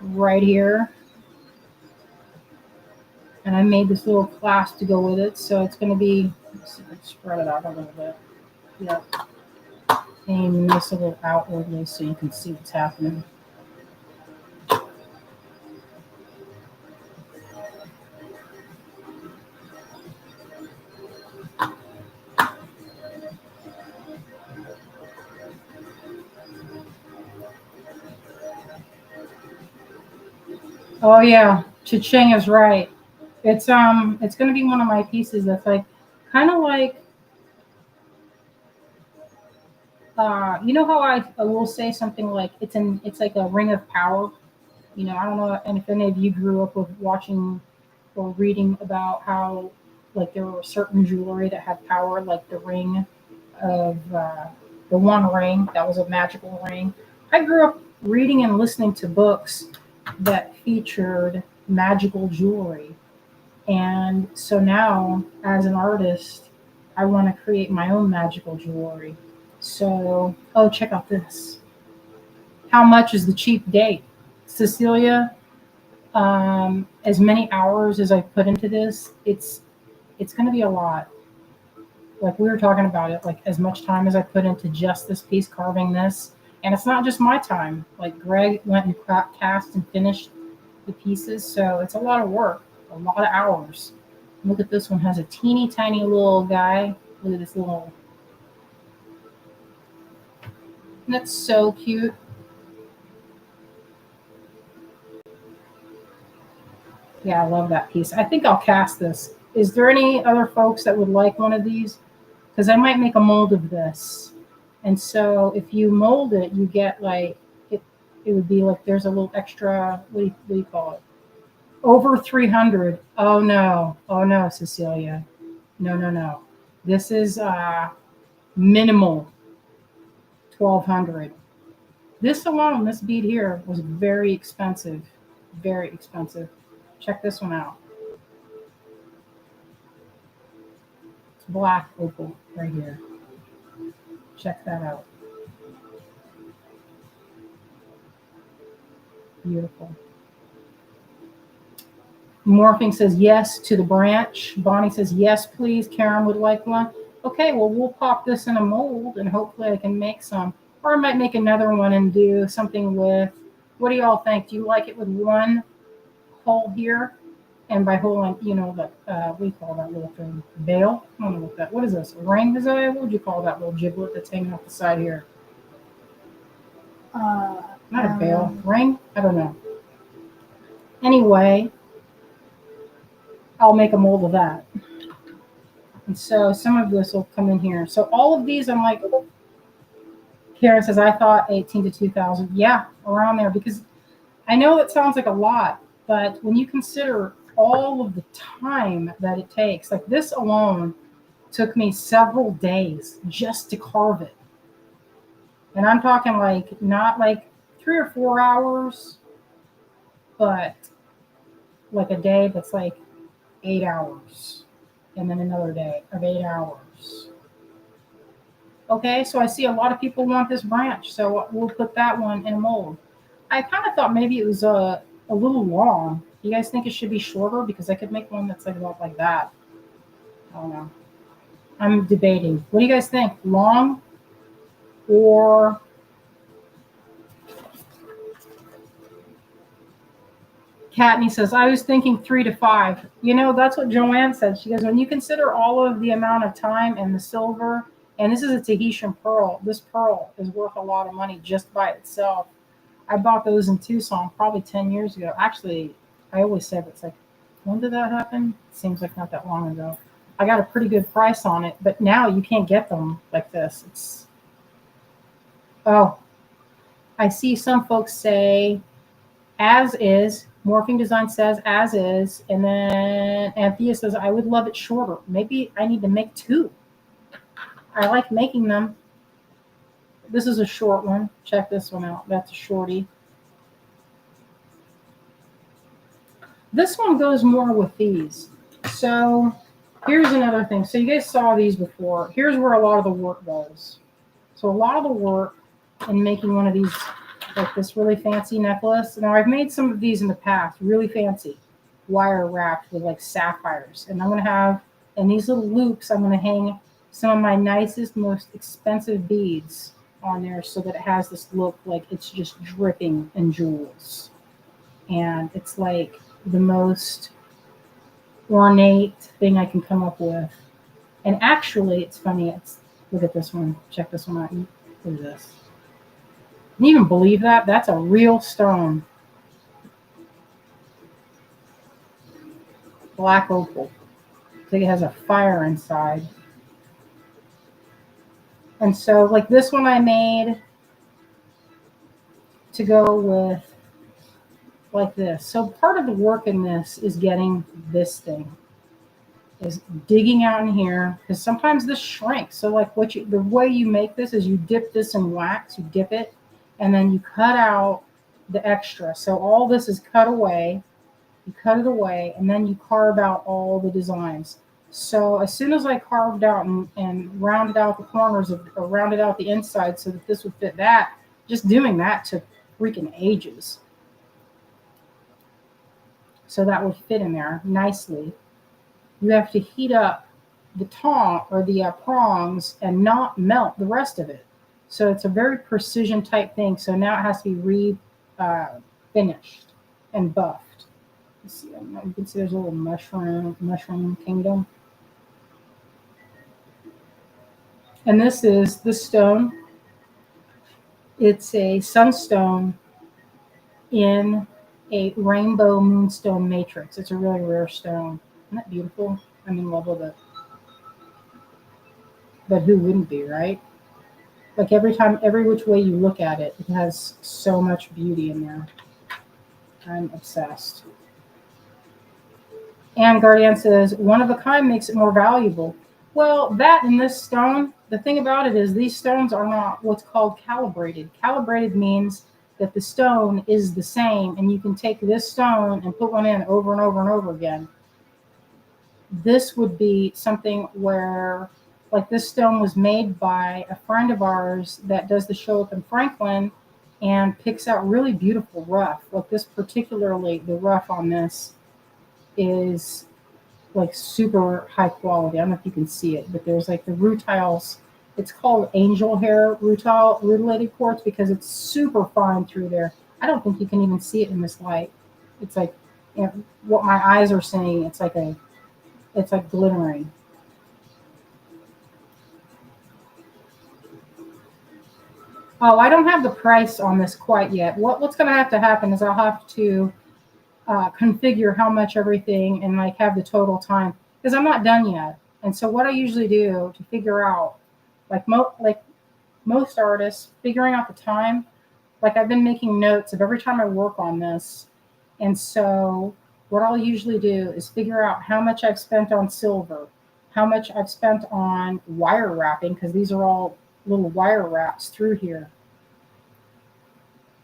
right here. And I made this little clasp to go with it. So it's going to be, let's see if I can spread it out a little bit. Yep. And this a little outwardly so you can see what's happening. Oh yeah, Cha-Ching is right. It's going to be one of my pieces that's like kind of like you know how I will say something like it's like a ring of power. You know, I don't know, and if any of you grew up with watching or reading about how like there were certain jewelry that had power, like the ring of the One Ring. That was a magical ring. I grew up reading and listening to books that featured magical jewelry. And so now, as an artist, I want to create my own magical jewelry. So, oh, check out this. How much is the cheap date? Cecilia, as many hours as I put into this, it's going to be a lot. Like we were talking about it, like as much time as I put into just this piece, carving this, and it's not just my time. Like Greg went and cast and finished the pieces, so it's a lot of work, a lot of hours. Look at this one, has a teeny tiny little guy. Look at this little. That's so cute. Yeah, I love that piece. I think I'll cast this. Is there any other folks that would like one of these? Because I might make a mold of this. And so if you mold it, you get like it. It would be like there's a little extra. What do you call it? Over 300. Oh no, Cecilia. No, no, no. This is minimal 1200. This alone, this bead here was very expensive. Very expensive. Check this one out. It's black opal right here. Check that out. Beautiful. Morphing says yes to the branch. Bonnie says yes, please. Karen would like one. Okay, well, we'll pop this in a mold and hopefully I can make some. Or I might make another one and do something with, what do y'all think? Do you like it with one hole here? And by hole, you know, the, what do you call that little thing? Veil? I don't know what is this? A ring, Desire? What would you call that little giblet that's hanging off the side here? Not a veil. Ring? I don't know. Anyway, I'll make a mold of that. And so some of this will come in here. So all of these, I'm like, Karen says, I thought 18 to 2,000. Yeah, around there. Because I know it sounds like a lot, but when you consider all of the time that it takes, like this alone took me several days just to carve it. And I'm talking like, not like 3 or 4 hours, but like a day that's like 8 hours. And then another day of 8 hours. Okay, so I see a lot of people want this branch, so we'll put that one in a mold. I kind of thought maybe it was a little long. You guys think it should be shorter? Because I could make one that's like about like that. I don't know. I'm debating. What do you guys think? Long or Katney says, I was thinking 3 to 5. You know, that's what Joanne said. She goes, when you consider all of the amount of time and the silver, and this is a Tahitian pearl. This pearl is worth a lot of money just by itself. I bought those in Tucson probably 10 years ago. Actually, I always said it's like, when did that happen? Seems like not that long ago. I got a pretty good price on it, but now you can't get them like this. It's, oh, I see some folks say as is. Morphing Design says as is, and then Anthea says I would love it shorter. Maybe I need to make 2. I like making them. This is a short one. Check this one out. That's a shorty. This one goes more with these. So here's another thing. So you guys saw these before. Here's where a lot of the work goes. So a lot of the work in making one of these, like this really fancy necklace. Now I've made some of these in the past, really fancy, wire wrapped with like sapphires. And I'm going to have, in these little loops, I'm going to hang some of my nicest, most expensive beads on there so that it has this look like it's just dripping in jewels. And it's like the most ornate thing I can come up with. And actually, it's funny. Look at this one. Check this one out. Look at this. Can you even believe that? That's a real stone. Black opal. I think it has a fire inside. And so, like this one I made to go with like this. So part of the work in this is getting this thing. is digging out in here, because sometimes this shrinks. So like the way you make this is you dip this in wax, you dip it, and then you cut out the extra. So all this is cut away, you cut it away, and then you carve out all the designs. So as soon as I carved out and rounded out the corners or rounded out the inside so that this would fit that, just doing that took freaking ages. So that would fit in there nicely. You have to heat up the tong or the prongs and not melt the rest of it. So it's a very precision type thing. So now it has to be finished and buffed. Let's see, you can see there's a little mushroom kingdom. And this is the stone. It's a sunstone in a rainbow moonstone matrix. It's a really rare stone. Isn't that beautiful? I'm in love with it. But who wouldn't be, right? Like every which way you look at it, it has so much beauty in there. I'm obsessed. And Guardian says, one of a kind makes it more valuable. Well, that and this stone, the thing about it is these stones are not what's called calibrated. Calibrated means that the stone is the same, and you can take this stone and put one in over and over and over again. This would be something where, like, this stone was made by a friend of ours that does the show up in Franklin and picks out really beautiful rough. Like this particularly, the rough on this is like super high quality. I don't know if you can see it, but there's like the rutiles. It's called angel hair rutilated quartz because it's super fine through there. I don't think you can even see it in this light. It's like, you know, what my eyes are seeing. It's like glittering. Oh, I don't have the price on this quite yet. What's going to have to happen is I'll have to configure how much everything and like have the total time because I'm not done yet. And so what I usually do to figure out, like most artists, figuring out the time, like I've been making notes of every time I work on this. And so what I'll usually do is figure out how much I've spent on silver, how much I've spent on wire wrapping, because these are all little wire wraps through here,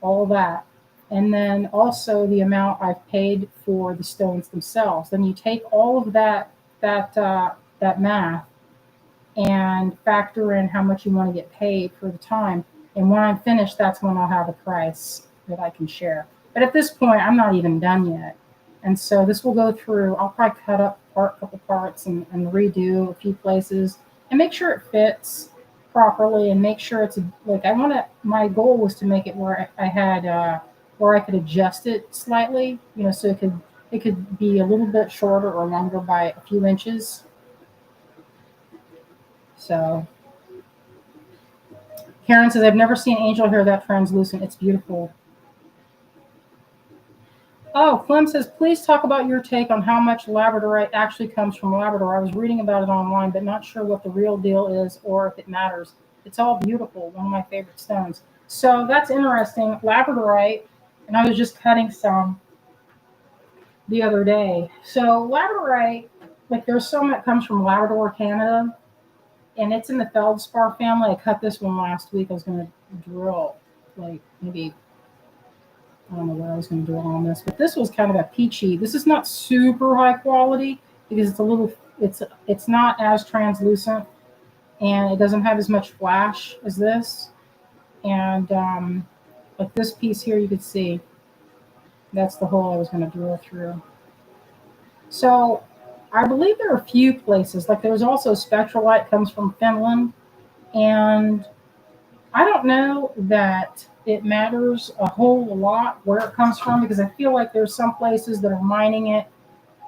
all that. And then also the amount I've paid for the stones themselves. Then you take all of that math and factor in how much you want to get paid for the time. And when I'm finished, that's when I'll have a price that I can share. But at this point, I'm not even done yet. And so this will go through, I'll probably cut up a couple parts and redo a few places and make sure it fits properly and make sure it's like my goal was to make it where I had where I could adjust it slightly, you know, so it could be a little bit shorter or longer by a few inches. So Karen says, I've never seen angel hair that translucent. It's beautiful. Oh, Clem says, please talk about your take on how much labradorite actually comes from Labrador. I was reading about it online, but not sure what the real deal is or if it matters. It's all beautiful. One of my favorite stones. So that's interesting. Labradorite, and I was just cutting some the other day. So labradorite, like there's some that comes from Labrador, Canada, and it's in the feldspar family. I cut this one last week. I was going to drill like maybe, I don't know where I was going to do on this, but this was kind of a peachy. This is not super high quality because it's not as translucent and it doesn't have as much flash as this. And like this piece here, you could see that's the hole I was going to drill through. So I believe there are a few places, like there's also spectralite comes from Finland, and I don't know that it matters a whole lot where it comes from because I feel like there's some places that are mining it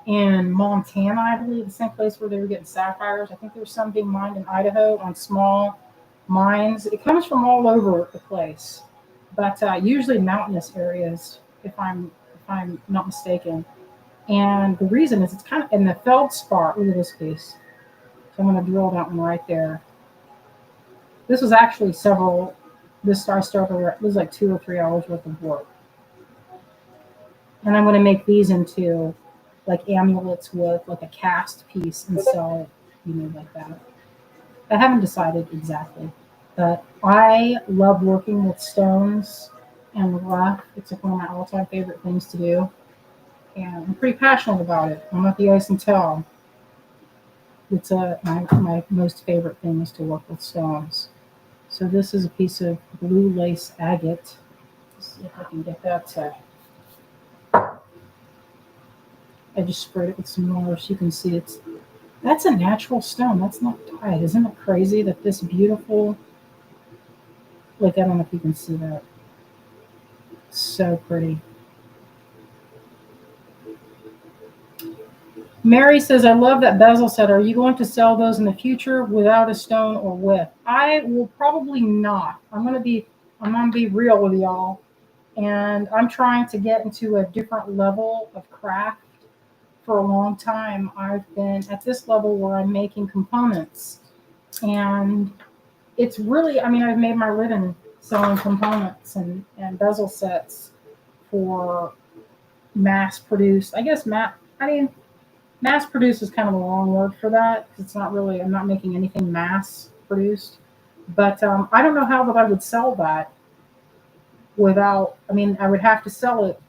in Montana, I believe, the same place where they were getting sapphires. I think there's some being mined in Idaho on small mines. It comes from all over the place, but usually mountainous areas, if I'm not mistaken. And the reason is it's kind of in the feldspar. Look at this piece. So I'm going to drill that one right there. This was actually this was like 2 or 3 hours worth of work. And I'm going to make these into like amulets with like a cast piece and sell it, like that. I haven't decided exactly, but I love working with stones and rough. It's like one of my all-time favorite things to do, and I'm pretty passionate about it. I don't know if you guys can tell. It's my most favorite thing is to work with stones. So this is a piece of blue lace agate. Let's see if I can get that to. I just sprayed it with some more so you can see that's a natural stone. That's not dyed. Isn't it crazy that this beautiful, like, I don't know if you can see that. So pretty. Mary says, I love that bezel set. Are you going to sell those in the future without a stone or with? I will probably not. I'm gonna be real with y'all. And I'm trying to get into a different level of craft. For a long time, I've been at this level where I'm making components. And it's really, I mean, I've made my living selling components and bezel sets for mass produced. I guess mass produced is kind of the wrong word for that because it's not really, I'm not making anything mass produced. But I don't know how that I would sell that without, I mean, I would have to sell it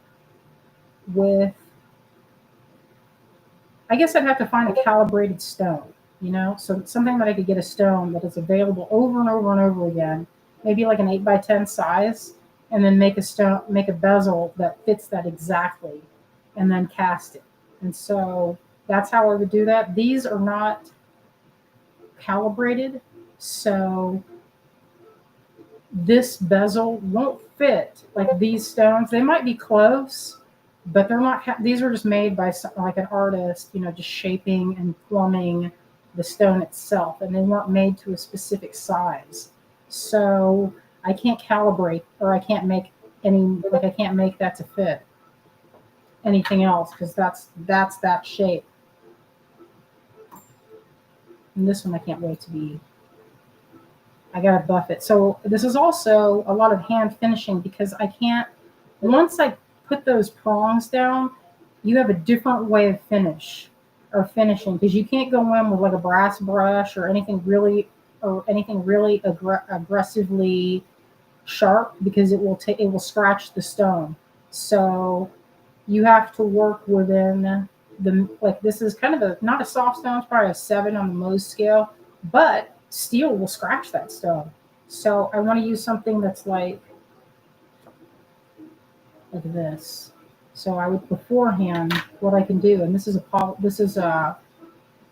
with, I guess I'd have to find a calibrated stone, so something that I could get a stone that is available over and over and over again, maybe like an 8 by 10 size, and then make a bezel that fits that exactly, and then cast it. And so that's how I would do that. These are not calibrated, so this bezel won't fit like these stones. They might be close, but they're not. These are just made by like an artist, just shaping and plumbing the stone itself, and they weren't made to a specific size. So I can't calibrate, or I can't make I can't make that to fit anything else because that's that shape. And this one I can't wait to be. I gotta buff it. So this is also a lot of hand finishing because I can't. Once I put those prongs down, you have a different way of finishing because you can't go in with like a brass brush or anything really aggressively sharp because it will scratch the stone. So you have to work within like this is kind of not a soft stone, it's probably a 7 on the Mohs scale, but steel will scratch that stone. So I want to use something that's like this. So I would beforehand what I can do, and this is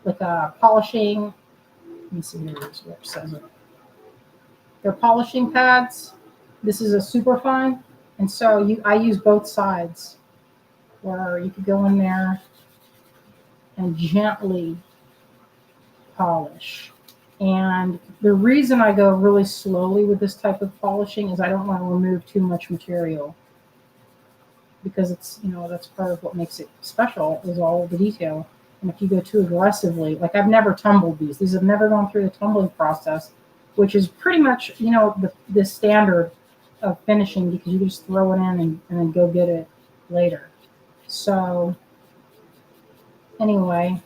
like a polishing. Let me see here where it says it. They're polishing pads. This is a super fine, and so I use both sides where you could go in there and gently polish. And the reason I go really slowly with this type of polishing is I don't want to remove too much material because it's, that's part of what makes it special is all of the detail. And if you go too aggressively, like I've never tumbled these have never gone through the tumbling process, which is pretty much, the standard of finishing because you just throw it in and then go get it later. So anyway,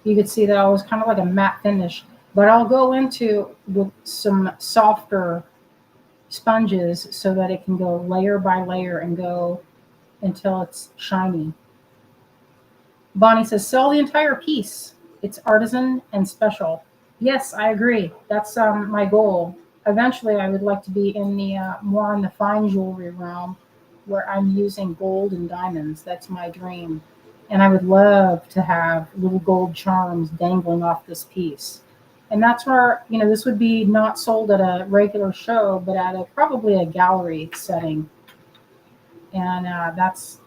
you could see that I was kind of like a matte finish, but I'll go into with some softer sponges so that it can go layer by layer and go until it's shiny. Bonnie says, sell the entire piece. It's artisan and special. Yes, I agree. That's my goal. Eventually, I would like to be in the more in the fine jewelry realm where I'm using gold and diamonds. That's my dream. And I would love to have little gold charms dangling off this piece. And that's where, this would be not sold at a regular show, but at probably a gallery setting. And that's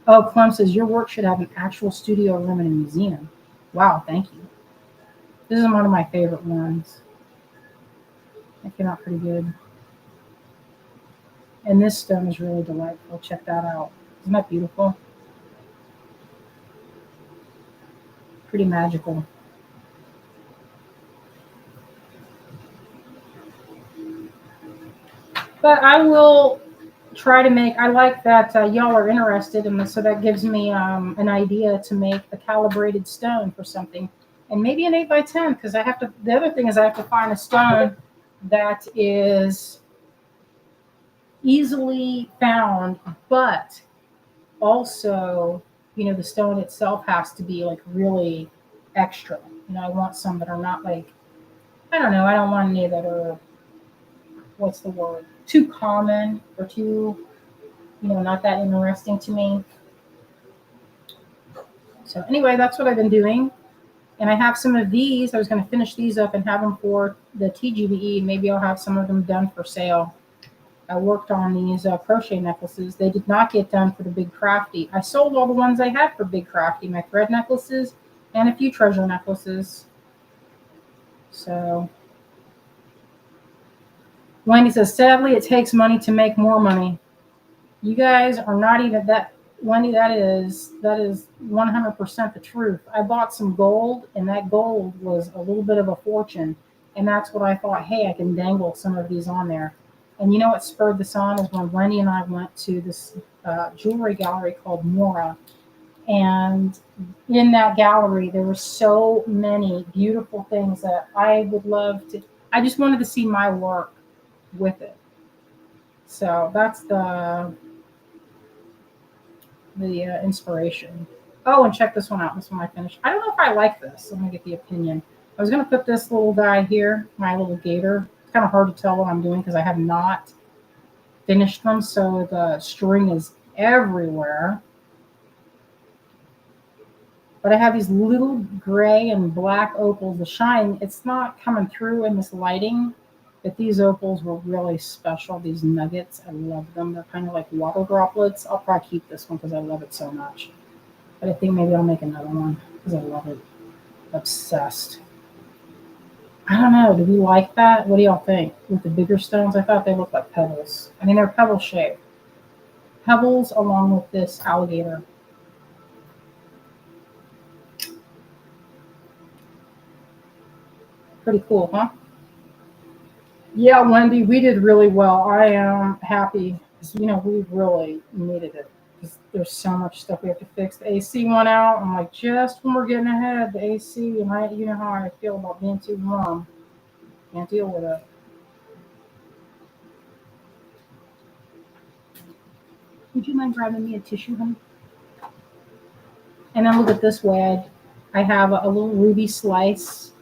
oh, Clem says your work should have an actual studio room in a museum. Wow, thank you. This is one of my favorite ones. It came out pretty good. And this stone is really delightful. Check that out. Isn't that beautiful? Pretty magical. But I will try to make. I like that y'all are interested in this, so that gives me an idea to make a calibrated stone for something, and maybe an 8x10. Because I have to. The other thing is I have to find a stone that is easily found, but also, the stone itself has to be like really extra. I want some that are not like, I don't know. I don't want any that are, what's the word? Too common or too, not that interesting to me. So anyway, that's what I've been doing. And I have some of these. I was going to finish these up and have them for the TGBE. Maybe I'll have some of them done for sale. I worked on these crochet necklaces. They did not get done for the Big Crafty. I sold all the ones I had for Big Crafty, my thread necklaces and a few treasure necklaces. So Wendy says, sadly, it takes money to make more money. You guys are not even that. Wendy, that is 100% the truth. I bought some gold, and that gold was a little bit of a fortune. And that's what I thought, hey, I can dangle some of these on there. And you know what spurred this on is when Wendy and I went to this jewelry gallery called Mora. And in that gallery, there were so many beautiful things that I would love to. I just wanted to see my work with it. So that's the inspiration. Oh, and check this one out. This one I finished. I don't know if I like this. I'm gonna get the opinion. I was gonna put this little guy here, my little gator. It's kind of hard to tell what I'm doing because I have not finished them, so the string is everywhere. But I have these little gray and black opals. The shine, it's not coming through in this lighting, but these opals were really special. These nuggets, I love them. They're kind of like water droplets. I'll probably keep this one because I love it so much. But I think maybe I'll make another one because I love it. Obsessed. I don't know. Do we like that? What do y'all think? With the bigger stones, I thought they looked like pebbles. I mean, they're pebble shaped. Pebbles along with this alligator. Pretty cool, huh? Yeah, Wendy, we did really well. I am happy because we really needed it because there's so much stuff we have to fix. The AC went out. I'm like, just when we're getting ahead, the AC, and you know how I feel about being too warm. Can't deal with it. Would you mind grabbing me a tissue, honey? And then look at this way. I have a little ruby slice,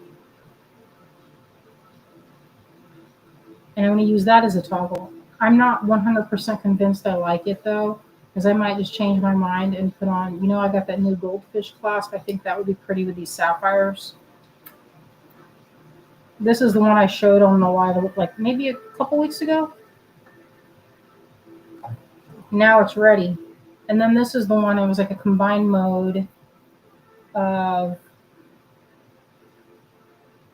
and I'm going to use that as a toggle. I'm not 100% convinced I like it though, because I might just change my mind and put on, I got that new goldfish clasp. I think that would be pretty with these sapphires. This is the one I showed on the live like maybe a couple weeks ago. Now it's ready. And then this is the one, it was like a combined mode of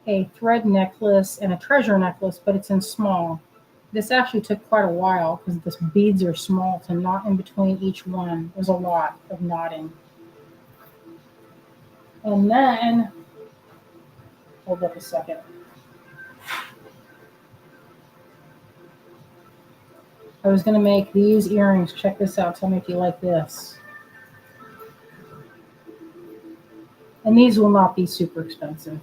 a thread necklace and a treasure necklace, but it's in small. This actually took quite a while because the beads are small to knot in between each one. There's a lot of knotting. And then, hold up a second. I was going to make these earrings. Check this out. Tell me if you like this. And these will not be super expensive.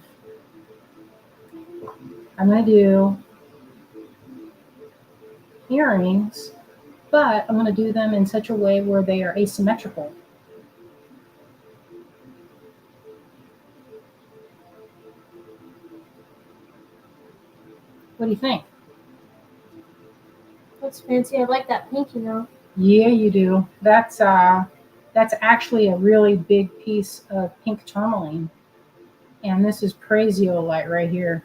I'm going to do earrings, but I'm going to do them in such a way where they are asymmetrical. What do you think? That's fancy. I like that pink, Yeah, you do. That's actually a really big piece of pink tourmaline. And this is Praisiolite right here.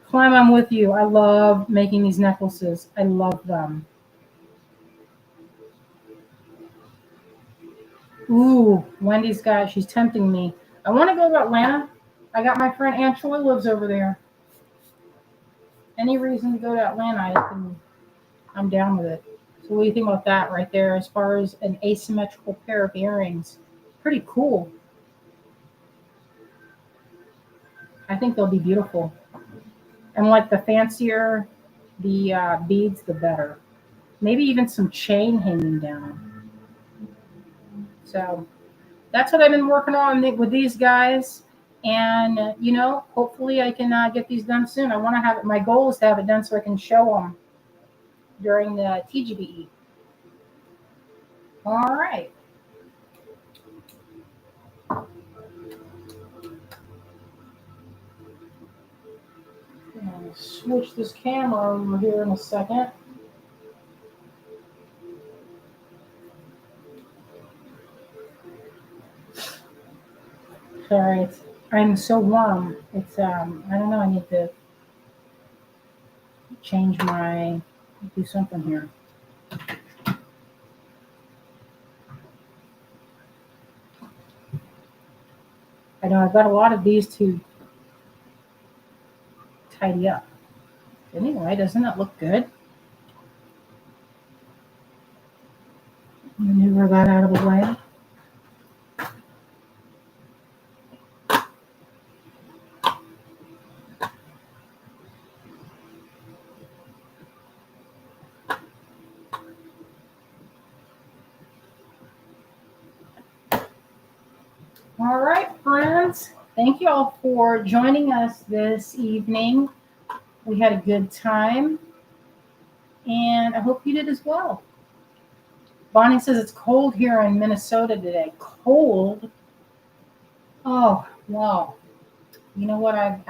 Climb, I'm with you. I love making these necklaces. I love them. Ooh, Wendy's she's tempting me. I want to go to Atlanta. I got my friend Aunt Troy lives over there. Any reason to go to Atlanta, I'm down with it. So what do you think about that right there as far as an asymmetrical pair of earrings? Pretty cool. I think they'll be beautiful. And like the fancier the beads, the better. Maybe even some chain hanging down. So that's what I've been working on with these guys. And, hopefully I can get these done soon. I want to have it. My goal is to have it done so I can show them during the TGBE. All right. I'm going to switch this camera over here in a second. Sorry, I'm so warm. It's I don't know. I need to do something here. I know I've got a lot of these to tidy up. Anyway, doesn't that look good? Maneuver that out of the way. All right, friends. Thank you all for joining us this evening. We had a good time, and I hope you did as well. Bonnie says it's cold here in Minnesota today. Cold? Oh, wow. You know what? I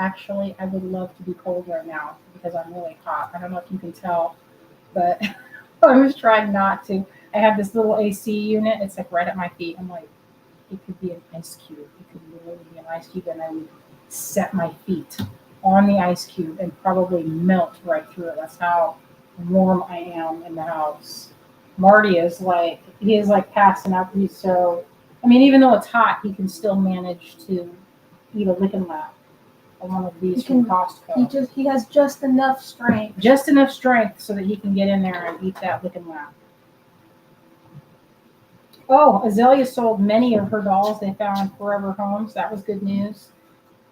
would love to be cold right now because I'm really hot. I don't know if you can tell, but I was trying not to. I have this little AC unit. It's like right at my feet. I'm like, it could be an ice cube. It could literally be an ice cube, and I would set my feet on the ice cube and probably melt right through it. That's how warm I am in the house. Marty is like, he is like passing out. Even though it's hot, he can still manage to eat a licking lap on one of these from Costco. He has just enough strength. Just enough strength so that he can get in there and eat that licking lap. Oh, Azalea sold many of her dolls they found forever homes. That was good news.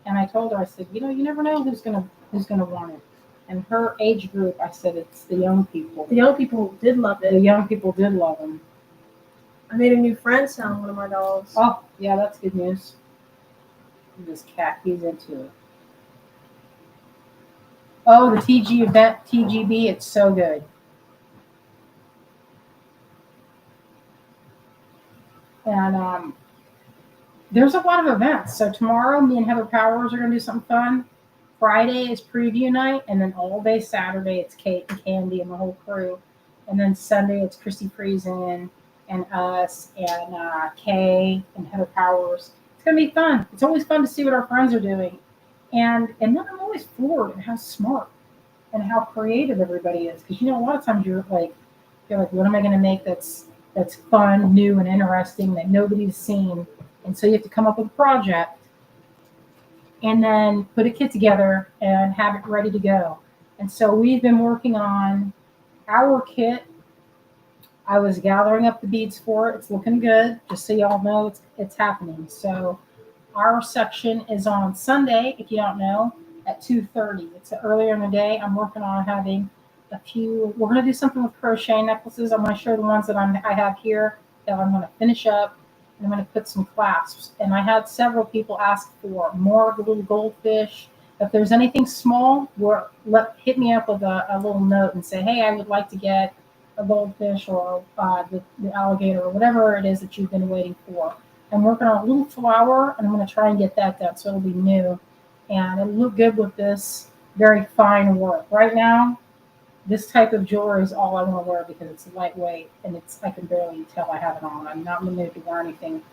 And I told her, I said, you never know who's gonna want it. And her age group, I said, it's the young people. The young people did love it. The young people did love them. I made a new friend selling one of my dolls. Oh, yeah, that's good news. This cat, he's into it. Oh, the TG event, TGB, it's so good. And there's a lot of events. So tomorrow, me and Heather Powers are going to do something fun. Friday is preview night, and then all day Saturday, it's Kate and Candy and the whole crew. And then Sunday, it's Christy Friesen and us and Kay and Heather Powers. It's going to be fun. It's always fun to see what our friends are doing. And then I'm always floored at how smart and how creative everybody is. Because, a lot of times you're like, what am I going to make that's fun, new, and interesting that nobody's seen? And so you have to come up with a project and then put a kit together and have it ready to go. And so we've been working on our kit. I was gathering up the beads for it. It's looking good, just so y'all know it's happening. So our section is on Sunday, if you don't know, at 2:30. It's earlier in the day. I'm working on having a few. We're going to do something with crochet necklaces. I'm going to show the ones that I have here that I'm going to finish up. And I'm going to put some clasps. And I had several people ask for more of the little goldfish. If there's anything small, hit me up with a little note and say, hey, I would like to get a goldfish or the alligator or whatever it is that you've been waiting for. I'm working on a little flower, and I'm going to try and get that done so it'll be new. And it'll look good with this very fine work. Right now, this type of jewelry is all I want to wear because it's lightweight and I can barely tell I have it on. I'm not in the mood to wear anything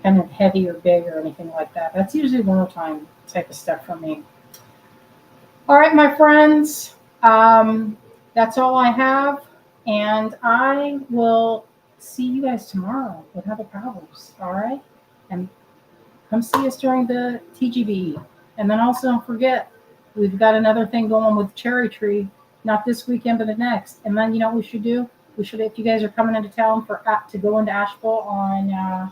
kind of heavy or big or anything like that. That's usually wintertime type of stuff for me. All right, my friends, that's all I have. And I will see you guys tomorrow with Heather Powers. All right? And come see us during the TGB. And then also don't forget, we've got another thing going with Cherry Tree. Not this weekend, but the next. And then, what we should do? If you guys are coming into town to go into Asheville on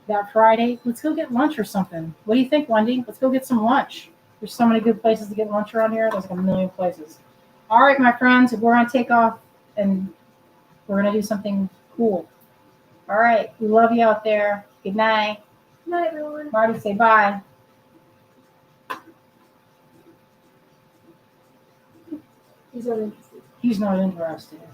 that Friday, let's go get lunch or something. What do you think, Wendy? Let's go get some lunch. There's so many good places to get lunch around here. There's like a million places. All right, my friends, we're gonna take off and we're gonna do something cool. All right, we love you out there. Good night. Good night, everyone. Marty, say bye. He's uninterested. He's not interested.